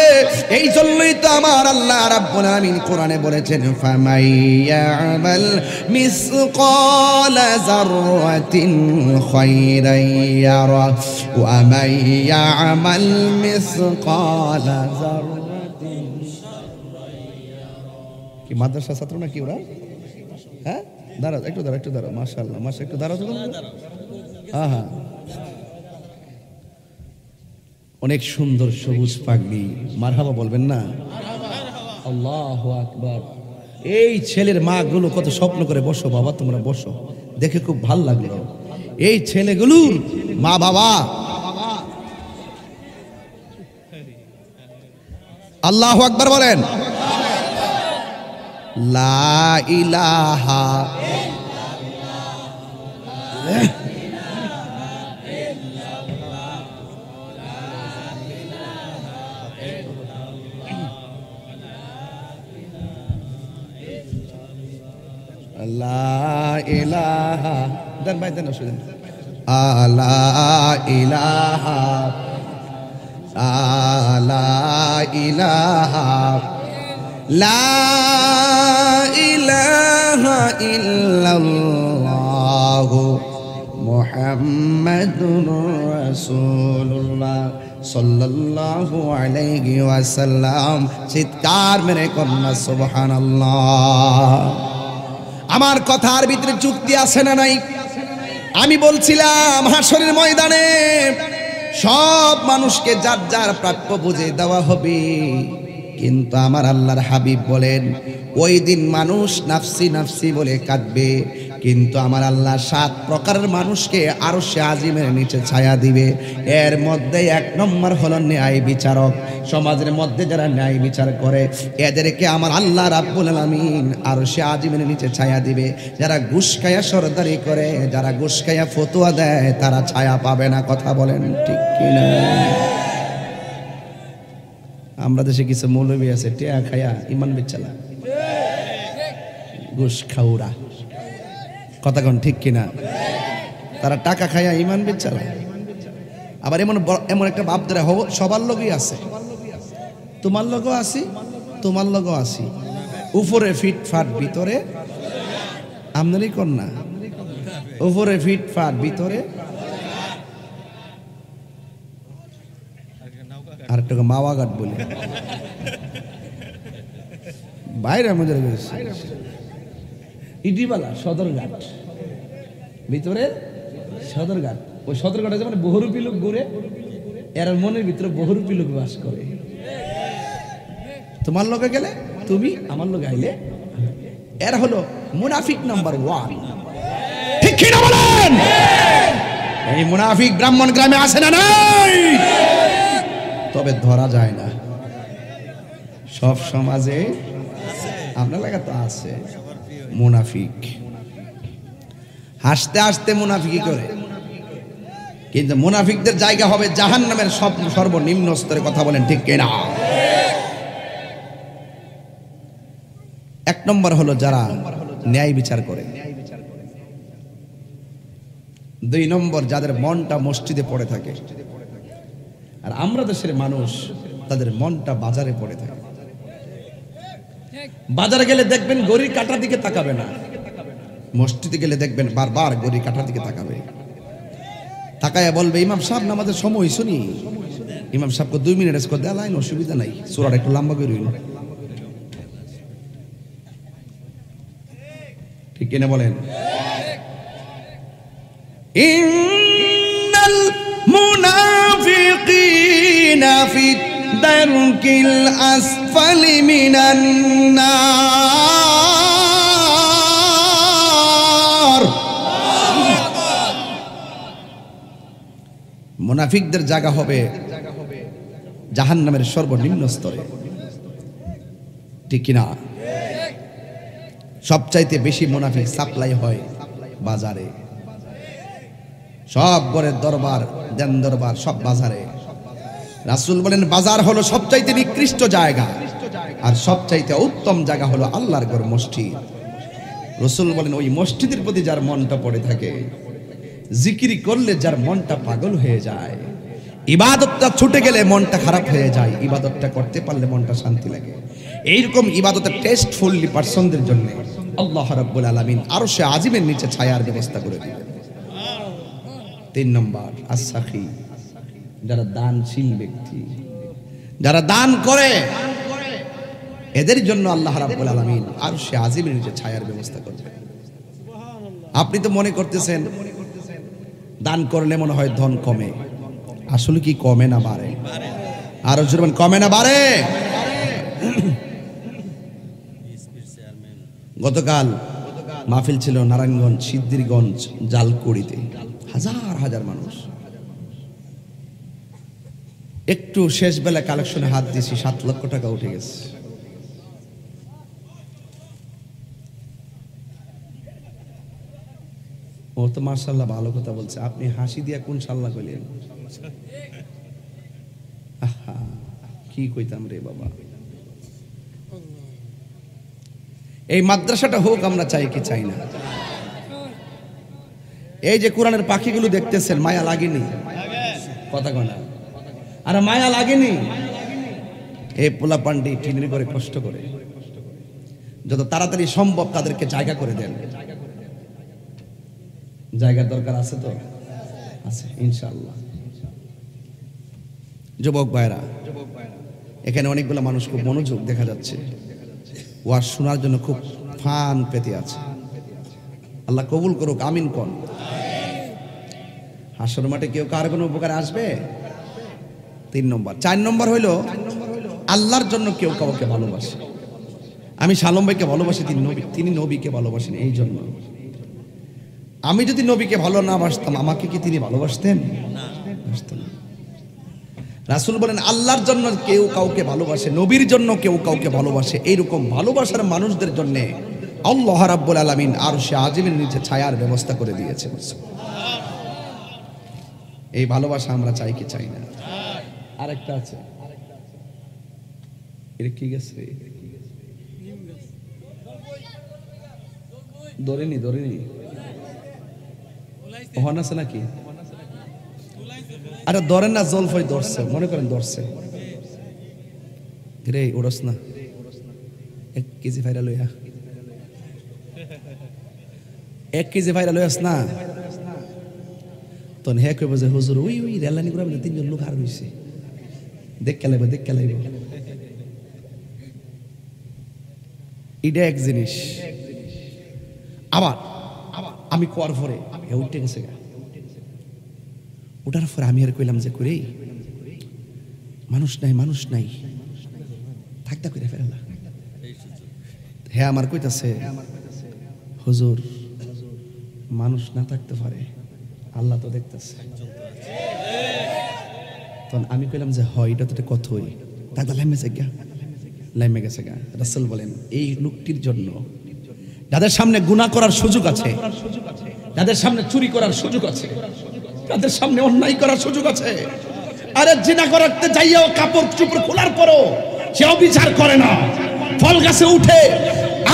Speaker 1: এই জন্যই তো আমার আল্লাহ রাব্বুল আলামিন কোরআনে বলেছেন, ফামাইয়ামাল মিসকালা যাররাতিন খায়রান ইয়ারা ওয়া মাইয়ামাল মিসকালা যাররাতিন শাররান ইয়ারা। কি মাদ্রাসা ছাত্র নাকি ওরা? হ্যাঁ, দাঁড়াও একটু, দাঁড়াও। মাশাআল্লাহ, একটু দাঁড়াও তো। হ্যাঁ হ্যাঁ, অনেক সুন্দর সবুজ পাগড়ি, মারহাবা বলবেন না? আল্লাহু আকবার। এই ছেলের মা গুলো কত স্বপ্ন করে, বসো বাবা তোমরা বসো, দেখে খুব ভাল লাগলো। এই ছেলেগুলোর মা বাবা আল্লাহু আকবার বলেন। লা ইলাহা লা ইলাহা, দেন ভাই দেন, অসুবিধা নেই। লা ইলাহা, লা ইলাহা, লা ইলাহা ইল্লাল্লাহু মুহাম্মাদুর রাসূলুল্লাহ সাল্লাল্লাহু আলাইহি ওয়াসাল্লাম। চিৎকার মেরে কন্যা সুবহানাল্লাহ। আমার কথার ভিতরে যুক্তি আছে না নাই? আমি বলছিলাম হাসরের ময়দানে সব মানুষকে যার যার প্রাপ্য বুঝে দেওয়া হবে, কিন্তু আমার আল্লাহর হাবিব বলেন ওই দিন মানুষ নাফসি নাফসি বলে কাঁদবে, কিন্তু আমার আল্লাহ 7 প্রকারের মানুষকে আরশে আজিমের নিচে ছায়া দিবে। এর মধ্যে 1 নম্বর হলো ন্যায় বিচারক। সমাজের মধ্যে যারা ন্যায় বিচার করে এদেরকে আমার আল্লাহ রাব্বুল আলামিন আরশে আজিমের নিচে ছায়া দিবে। যারা ঘুষ খায়া সরদারি করে, যারা ঘুষ খায়া ফতোয়া দেয়, তারা ছায়া পাবে না। কথা বলেন ঠিক কিনা? আমরা দেশে কিছু মৌলবী আছে টিয়া খায়া ইমান বেচালা, ঘুষ খাউরা, কথা কোন ঠিক কিনা? তারা টাকা খায়া ইমান বেচালা। আবার এমন এমন একটা ভাব ধরে সবার লগেই আছে, তোমার লগও আছি, তোমার লগও আছি, উপরে ফিট ফাট ভিতরে আমদানি কর না, উপরে ফিট ফাট ভিতরে আর একটা মাওয়া ঘাট বলি বাইরে আমাদের ইটিবালা সদরঘাট, ভিতরে সদরঘাট। ওই সদরঘাটে যেমন বহুরূপী লোক ঘুরে, এর মনের ভিতরে বহুরূপী লোক বাস করে। তোমার লোকে গেলে তুমি, আমার লোকে আইলে এরা হলো মুনাফিক নাম্বার 1। ঠিক কি না বলেন? এই মুনাফিক ব্রাহ্মণ গ্রামে আসে না নাই? তবে ধরা যায় না, সব সমাজে আপনার লাগা তো আছে মুনাফিক। হাসতে হাসতে মুনাফিকি করে, কিন্তু মুনাফিকদের জায়গা হবে জাহান্নামের সর্বনিম্ন স্তরে। কথা বলেন ঠিক কিনা? 1 নম্বর হলো যারা ন্যায় বিচার করে। 2 নম্বর যাদের মনটা মসজিদে পড়ে থাকে। আর আমরা দেশের মানুষ, তাদের মনটা বাজারে পড়ে থাকে। বাজারে গেলে দেখবেন গড়ির কাটার দিকে তাকাবে না, মসজিদে গেলে দেখবেন বারবার গড়ির কাটার দিকে তাকাবে। তাকায়া বলবে, ইমাম সাহেব নামাজের সময় শুনি, ইমাম সাহেবকে 2 মিনিট এসে দেয়, লাইন অসুবিধা নাই, সূরাটা একটু লম্বা করে রইল। ঠিক কিনা বলেন? ইন্নাল মুনাফিকিনা ফি দারকিল আসফালি মিনান নার। মুনাফিকদের জায়গা হবে জাহান্নামের সর্বনিম্ন স্তরে। ঠিক কিনা? সবচাইতে বেশি মুনাফিক সাপ্লাই হয় বাজারে। সব ঘরের দরবার, দেন দরবার সব বাজারে। রাসূল বলেন বাজার হলো সবচাইতে নিকৃষ্ট জায়গা, আর সবচাইতে উত্তম জায়গা হলো আল্লাহর ঘর মসজিদ। রাসূল বলেন ওই মসজিদের প্রতি যার মনটা পড়ে থাকে, জিকিরি করলে যার মনটা পাগল হয়ে যায়, ইবাদতটা ছুটে গেলে মনটা খারাপ হয়ে যায়, ইবাদতটা করতে পারলে মনটা শান্তি লাগে। এইরকম ইবাদতের টেস্টফুলি পারসনদের জন্য আল্লাহ রাব্বুল আলামিন আরশে আজিমের নিচে ছায়ার ব্যবস্থা করে দিবেন। 3 নম্বর আস-সাখী, যারা দানশীল ব্যক্তি, যারা দান করে, এদের জন্য আল্লাহ রাব্বুল আলামিন আরশে আজিমের নিচে ছায়ার ব্যবস্থা করবেন। আপনি তো মনে করতেছেন দান করলে মনে হয় ধন কমে, আসলে কি কমে না বাড়ে? আরো জোরে কমে না বাড়ে? গতকাল মাহফিল ছিল নারায়ণগঞ্জ সিদ্ধিরগঞ্জ জালকুড়িতে, হাজার হাজার মানুষ। একটু শেষ বেলা কালেকশনে হাত দিয়েছি, 7 লক্ষ টাকা উঠে গেছে। ও তো মাশাআল্লাহ ভালো কথা বলছে, আপনি হাসি দিয়া কোন সাল্লাহ কইলেন? আহা কি কইতাম রে বাবা। এই মাদ্রাসাটা হোক, আমরা চাই কি চাই না? এই যে কোরআনের পাখিগুলো দেখতেছেন, মায়া লাগেনি? কথা কনা আর মায়া লাগেনি? এই পোলা পান্ডি টিনের করে কষ্ট করে, যত তাড়াতাড়ি সম্ভব তাদেরকে জায়গা করে দেন। জায়গার দরকার আছে তো? আছে ইনশাআল্লাহ। যুবক ভাইরা, এখানে অনেকগুলো মানুষ খুব মনোযোগ দেখা যাচ্ছে, ওয়াজ শোনার জন্য খুব ফান পেতে আছে। আল্লাহ কবুল করুক, আমিন কোন। হাসর মাঠে কেউ কার কোনো উপকারে আসবে? 3 নম্বর। 4 নম্বর হইল আল্লাহর জন্য কেউ কাউকে ভালোবাসে। আমি সালম ভাইকে ভালোবাসি, তিনি নবীকে ভালোবাসেন। এই জন্য আমি যদি নবীকে ভালো না বাসতাম, আমাকে কি তিনি ভালোবাসতেন? বাসতেন না। রাসূল বলেন আল্লাহর জন্য কেউ কাউকে ভালোবাসে, নবীর জন্য কেউ কাউকে ভালোবাসে। এইরকম ভালোবাসার মানুষদের জন্য আল্লাহ রাব্বুল আলামিন আরশে আজিমের নিচে ছায়ার ব্যবস্থা করে দিয়েছেন। এই ভালোবাসা আমরা চাই কি চাই না? আরেকটা আছে, এটা কি গেছে? ধরেনি ওখানে আছে নাকি? আরে ধরেন না, জলফাই ধরছে, মনে করেন ধরছে, রে ওরস না 1 কেজি ফাইরা লইয়া, 1 কেজি ফাইরা লইয়াস না, তখন হ্যাঁ কইব যে হুজুর ওই রেলানি করে 3 জন লোক আর হইছে, দেখ লাইব এটা এক জিনিস। আবার আমি কোয়ার পরে উঠে গেছে গা, ওটার পরে আমি আর কইলাম যে করে মানুষ নাই থাকতা করে ফেরালা। হ্যাঁ আমার কইতাছে হুজুর মানুষ না থাকতে পারে, আল্লাহ তো দেখতেছে। তখন আমি কইলাম যে হয় এটা তো কথাই, দাদা লাইমে গেছে গা। রাসূল বলেন এই লোকটির জন্য যাদের সামনে গুনাহ করার সুযোগ আছে, যাদের সামনে চুরি করার সুযোগ আছে, যাদের সামনে অন্যায় করার সুযোগ আছে, আরে জিনা করতে যাইও কাপড় চোপড় খোলার পরও সেও বিচার করে না, ফল গাছে উঠে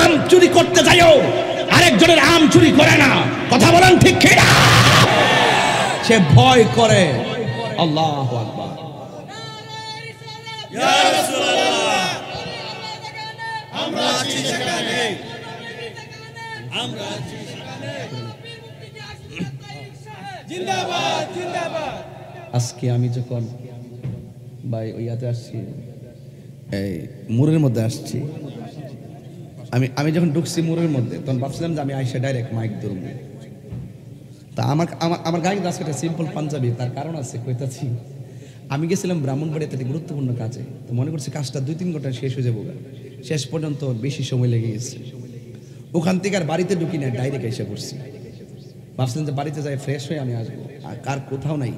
Speaker 1: আম চুরি করতে যাইও আরেকজনের আম চুরি করে না, কথা বলেন ঠিক কি না? সে ভয় করে। আল্লাহু আকবার।
Speaker 3: ইয়া রাসূলুল্লাহ, আমরা আছি সেখানে, আমরা আছি সেখানে, জিন্দাবাদ জিন্দাবাদ।
Speaker 1: আজকে আমি যখন ভাই ওইয়াতে আসছি, এই মুরের মধ্যে আসছি, আমি যখন ঢুকছি মুরের মধ্যে তখন ভাবছিলাম যে আমি আইসা ডাইরেক্ট মাইক ধরবো। তা আমার গায়ে আজকে সিম্পল পাঞ্জাবি, তার কারণ আছে, কইতাছি আমি গেছিলাম ব্রাহ্মণবাড়িয়াতে একটা গুরুত্বপূর্ণ কাজে, তো মনে করছি কাজটা 2-3 ঘন্টা শেষ হয়ে যাবো, শেষ পর্যন্ত বেশি সময় লেগে গেছে। ওখান থেকে আর বাড়িতে ঢুকি না, ডাইরেক্ট এসে পড়ছি। ভাবছিলাম যে বাড়িতে যাই ফ্রেশ হয়ে আমি আসবো, আর কার কোথাও নাই,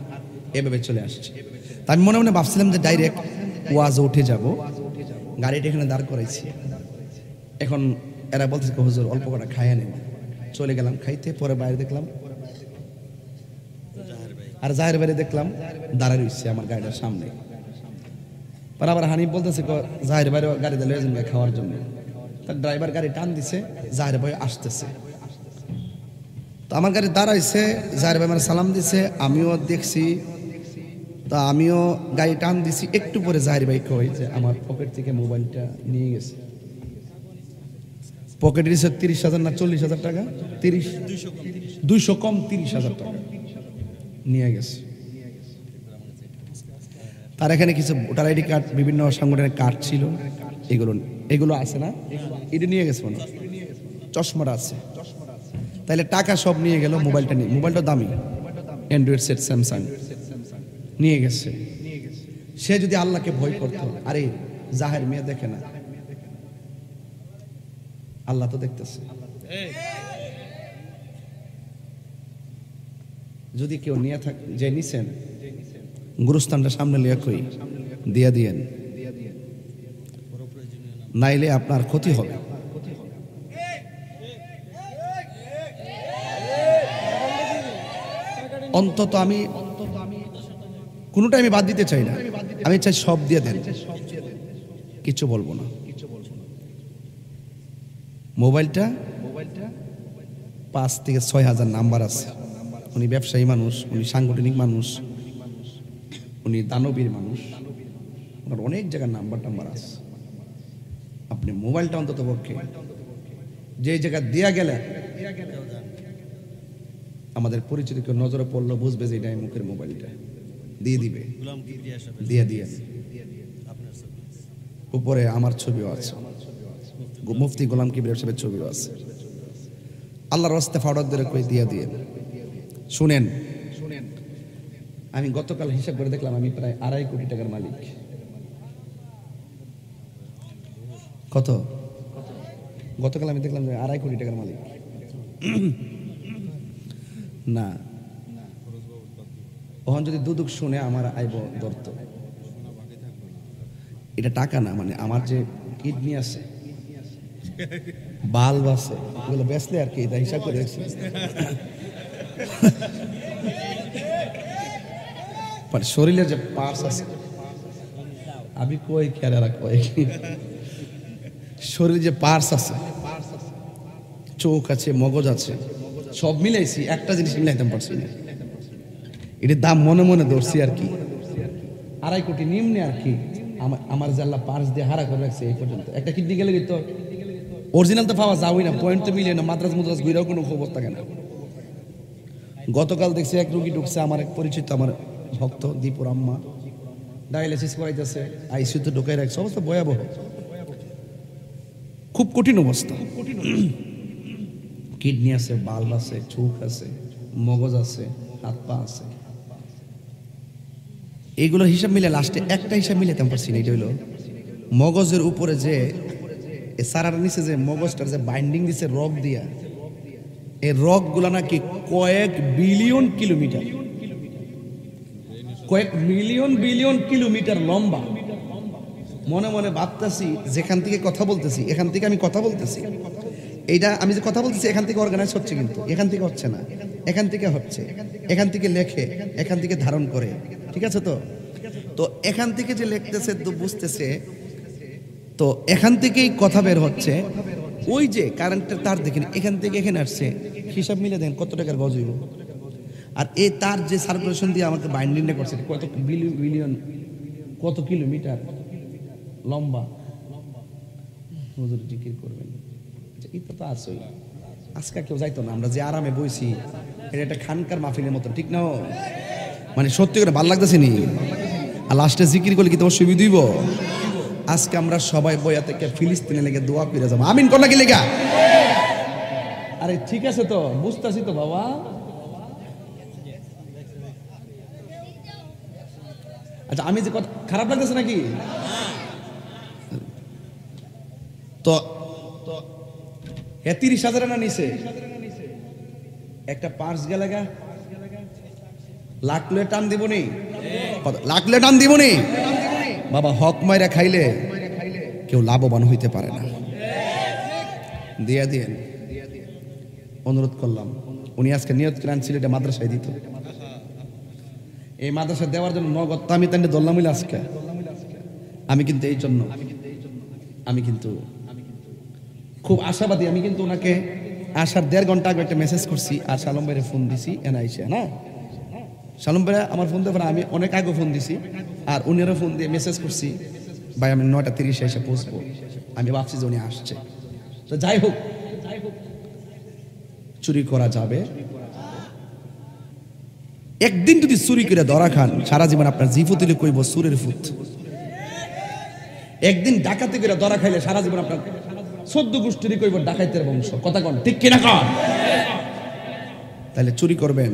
Speaker 1: এভাবে চলে আসছে। তা আমি মনে মনে ভাবছিলাম যে ডাইরেক্ট ওয়াজে উঠে যাব, গাড়িটা এখানে দাঁড় করাইছি। এখন এরা বলতেছে হুজুর অল্প কটা খাইয়া নেব, চলে গেলাম খাইতে। পরে বাইরে দেখলাম আর জাহের বাইরে দেখলাম দাঁড়ায় রয়েছে আমার গাড়িটার সামনে। পরে আবার হানিফ বলতেছে জাহের বাইরে গাড়িতে লয়ে যান খাওয়ার জন্য। তার ড্রাইভার গাড়ি টান দিছে, জাহের ভাই আসতেছে, তো আমার গাড়ি দাঁড়াইছে, জাহের ভাই আমার সালাম দিছে, আমিও দেখছি, তা আমিও গাড়ি টান দিছি। একটু পরে জাহের ভাই কই যে আমার পকেট থেকে মোবাইলটা নিয়ে গেছে। পকেটে দিছে 30,000 না 40,000 টাকা, 200 কম 30,000 টাকা নিয়ে গেছে। তার এখানে কিছু ভোটার আইডি কার্ড, বিভিন্ন সংগঠনের কার্ড ছিল, এগুলো আছে না, এটা নিয়ে গেছে, মানে চশমাটা আছে। তাইলে টাকা সব নিয়ে গেল, মোবাইলটা নিয়ে, মোবাইলটা দামি অ্যান্ড্রয়েড সেট স্যামসাং নিয়ে গেছে। সে যদি আল্লাহকে ভয় করতো, আরে জাহের মেয়ে দেখে না, আল্লাহ তো দেখতেছে। যদি কেউ নিয়ে থাক যে নিছেন, গুরুস্থানটা সামনে লিয়া কই দিয়া দিয়েন, নাইলে আপনার ক্ষতি হবে। অন্তত আমি কোনোটা আমি বাদ দিতে চাই না, আমি চাই সব দিয়ে দেন, কিছু বলবো না। মোবাইলটা 5 থেকে 6,000 নাম্বার আছে। উনি ব্যবসায়ী মানুষ, উনি সাংগঠনিক মানুষ, উনি দানবীর মানুষ, ওনার অনেক জায়গার নাম্বার আছে। আপনি মোবাইলটা অন্তত পক্ষে যে জায়গা দিয়া গেলে আমাদের পরিচিত কেউ নজরে পড়লো, বুঝবে যে এটাই মুখের মোবাইলটা দিয়ে দিবে, দিয়ে উপরে আমার ছবিও আছে, মুফতি গোলাম কিবরিয়া সাহেবের ছবিও আছে। আল্লাহর রাস্তায় ফাওয়ার ধরে কই দিয়ে দিয়ে শুনেন। আমি গতকাল হিসাব করে দেখলাম আমি প্রায় 2.5 কোটি টাকার মালিক। কত? গতকাল আমি দেখলাম যে 2.5 কোটি টাকার মালিক। না, ওখান যদি দুদুক শুনে আমার আইব ধরত। এটা টাকা না, মানে আমার যে কিডনি আছে, বাল্ব আছে, এগুলো বেচলে আর কি, এটা হিসাব করে দেখছি। শরীরের যে পার্টস আছে, আমি কই খেয়াল কই, শরীরে যে পার্টস আছে, চোখ আছে, মগজ আছে, সব মিলাইছি, একটা জিনিস মিলাইতে পারছি না। এটার দাম মনে মনে ধরছি আর কি, 2.5 কোটি নিম্নে আর কি। আমার যে আল্লাহ পার্স দিয়ে হারা করে রাখছে এই পর্যন্ত। একটা কিডনি গেলে তো অরিজিনাল তো পাওয়া যাওই না, পয়েন্ট তো মিলে না, মাদ্রাজ মুদ্রাজ ঘুরেও কোনো খবর থাকে না। গতকাল দেখছি এক রুগী ঢুকছে, আমার এক পরিচিত, আমার ভক্ত দীপুর আম্মা, ডায়ালিসিস করাইতেছে, আইসিইউতে ঢুকাই রাখছে, অবস্থা ভয়াবহ, খুব কঠিন অবস্থা। কিডনি আছে, বাল্ব আছে, চোখ আছে, মগজ আছে, হাত পা আছে, এইগুলোর হিসাব মিলে লাস্টে একটা হিসাব মিলে তেমন পারছি না। এটা হইলো মগজের উপরে যে সারার নিচে যে মগজটার যে বাইন্ডিং দিছে রক দিয়া, এই রক গুলা নাকি কয়েক বিলিয়ন কিলোমিটার, কয়েক বিলিয়ন কিলোমিটার লম্বা। মনে মনে ভাবতেছি যেখান থেকে কথা বলতেছি, এখান থেকে আমি কথা বলতেছি, এইটা আমি যে কথা বলতেছি এখান থেকে অর্গানাইজ হচ্ছে, কিন্তু এখান থেকে হচ্ছে না, এখান থেকে হচ্ছে, এখান থেকে লেখে, এখান থেকে ধারণ করে, ঠিক আছে? তো এখান থেকে যে লিখতেছে তো বুঝতেছে, তো এখান থেকেই কথা বের হচ্ছে। ওই যে কারেন্টের তার দেখেন এখান থেকে এখানে আসছে, হিসাব মিলে দেন কত টাকার গজ হইব। আর এই তার যে সার্কুলেশন দিয়ে আমাকে বাইন্ডিংটা করছে কত বিলিয়ন, কত কিলোমিটার লম্বা। হুজুর জিকির করবেন, এটা তো আসই। আজকে কেউ যাইতো না, আমরা যে আরামে বইছি, এটা একটা খানকার মাহফিলের মতো, ঠিক না? মানে সত্যি করে ভালো লাগতেছে নি? আর লাস্টে জিকির করলে কি তোমার সুবিধা দিব? আজকে আমরা সবাই বইয়া থেকে ফিলিস্তিনে লেগে দোয়া করে যাবো, আমিন কর নাকি লেগা? আরে ঠিক আছে তো, বুঝতেছি তো বাবা। আচ্ছা আমি যে কথা খারাপ লাগতেছে নাকি? তো 30,000 না নিছে একটা পার্স গেলাগা, লাখ লয়ে টান দিব নি, লাখ লয়ে টান দিব নি বাবা। হক মাইরা খাইলে কেউ লাভবান হইতে পারে না। দিয়া দিয়েন, অনুরোধ করলাম। উনি আজকে নিয়ত করে আনছিল এটা মাদ্রাসায় দিত, এই মাদ্রাসায় দেওয়ার জন্য নগদ আমি তাই ধরলাম আজকে। আমি কিন্তু এই জন্য আমি কিন্তু খুব আশাবাদী। আমি কিন্তু ওনাকে আসার 1.5 ঘন্টা আগে একটা মেসেজ করছি, আর শালম ভাইরে ফোন দিছি এনআইসে না। শালম ভাইরা আমার ফোন দেওয়ার আমি অনেক আগে ফোন দিছি, আর উনিরও ফোন দিয়ে মেসেজ করছি, ভাই আমি 9:30 এসে পৌঁছবো। আমি ভাবছি যে উনি আসছে। তো যাই হোক, চুরি করা যাবে। একদিন যদি চুরি করে ধরা খান, সারা জীবন আপনার জিফুতিলে কইব সুরের ফুত। একদিন ডাকাতি করে ধরা খাইলে সারা জীবন আপনার 14 গোষ্ঠীরই কইব ডাকাইতের বংশ। কথা কন ঠিক কিনা কন? তাহলে চুরি করবেন,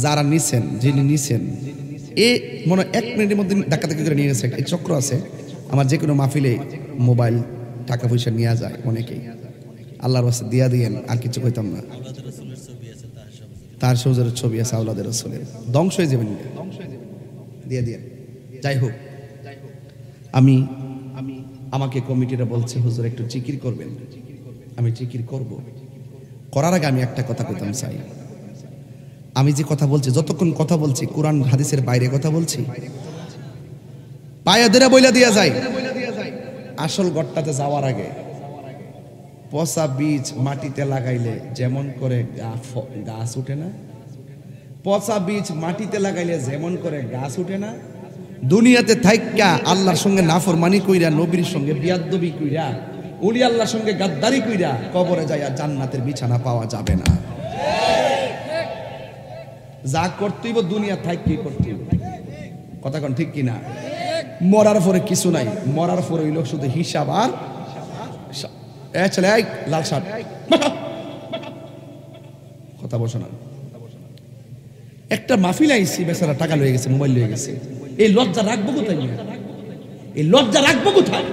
Speaker 1: যারা নিছেন, যিনি নিছেন, এ মনে 1 মিনিটের মধ্যে ডাকাতি করে নিয়ে গেছে। এই চক্র আছে আমার, যে কোনো মাহফিলে মোবাইল টাকা পয়সা নিয়ে যায় অনেকেই। আল্লাহর রাস্তায় দিয়া দিয়েন, আর কিছু কইতাম না। তার সৌজের ছবি আছে, আওলাদের রাসূলের, ধ্বংস হয়ে যাবেন, দিয়ে দিয়েন। যাই হোক, আমাকে কমিটিরা বলছে হুজুর একটু জিকির করবেন। আমি জিকির করব। করার আগে আমি একটা কথা কইতাম চাই। আমি যে কথা বলছি, যতক্ষণ কথা বলছি কোরআন হাদিসের বাইরে কথা বলছি, পায়ে ধরে বইলা দিয়া যায়। আসল গড়টাতে যাওয়ার আগে পচা বীজ মাটিতে লাগাইলে যেমন করে গাছ উঠে না, পচা বীজ মাটিতে লাগাইলে যেমন করে গাছ উঠে না, দুনিয়াতে থাইক্কা আল্লাহর সঙ্গে নাফরমানি কইরা, নবীর সঙ্গে বিয়াদবি কইরা, ওলি আল্লাহর সঙ্গে গাদ্দারি কইরা কবরে যাইয়া জান্নাতের বিছানা পাওয়া যাবে না। যা করতেইব দুনিয়া থাইক্কি করতেইব। কথা কোন ঠিক কিনা? মরার পরে কিছু নাই, মরার পরে হইল শুধু হিসাব। আর ছেলে লাল শার্ট কথা বসো না। একটা মাহফিল আইছি, বেচারা টাকা লয়ে গেছে, মোবাইল লয়ে গেছে। এই লজ্জা রাখবো কোথায়? এই লজ্জা রাখবো কোথায়?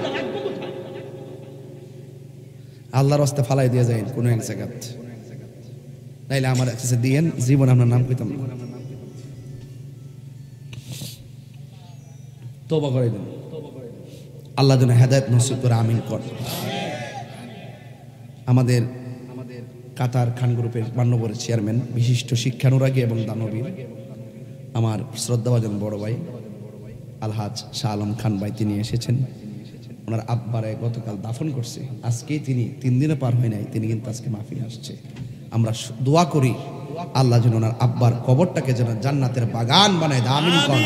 Speaker 1: আল্লাহর রাস্তায় ফালাই দিয়ে যায় কোন এক জায়গাত, তাইলে আমার কাছে দিয়েন, জীবন আপনার নাম কইতাম না। তওবা করে দিন, আল্লাহ যেন হেদায়েত নসিব করে, আমিন কর। আমাদের কাতার খান গ্রুপের মান্যবরের চেয়ারম্যান, বিশিষ্ট শিক্ষানুরাগী এবং দানবীর, আমার শ্রদ্ধাভাজন বড় ভাই আলহাজ শাহ আলম খান ভাই, তিনি এসেছেন। ওনার আব্বারে গতকাল দাফন করছে, আজকে তিনি 3 দিনে পার হয় নাই, তিনি কিন্তু আজকে মাহফিলে আসছে। আমরা দোয়া করি আল্লাহ যেন ওনার আব্বার কবরটাকে যেন জান্নাতের বাগান বানায় দেয়, আমিন কোন।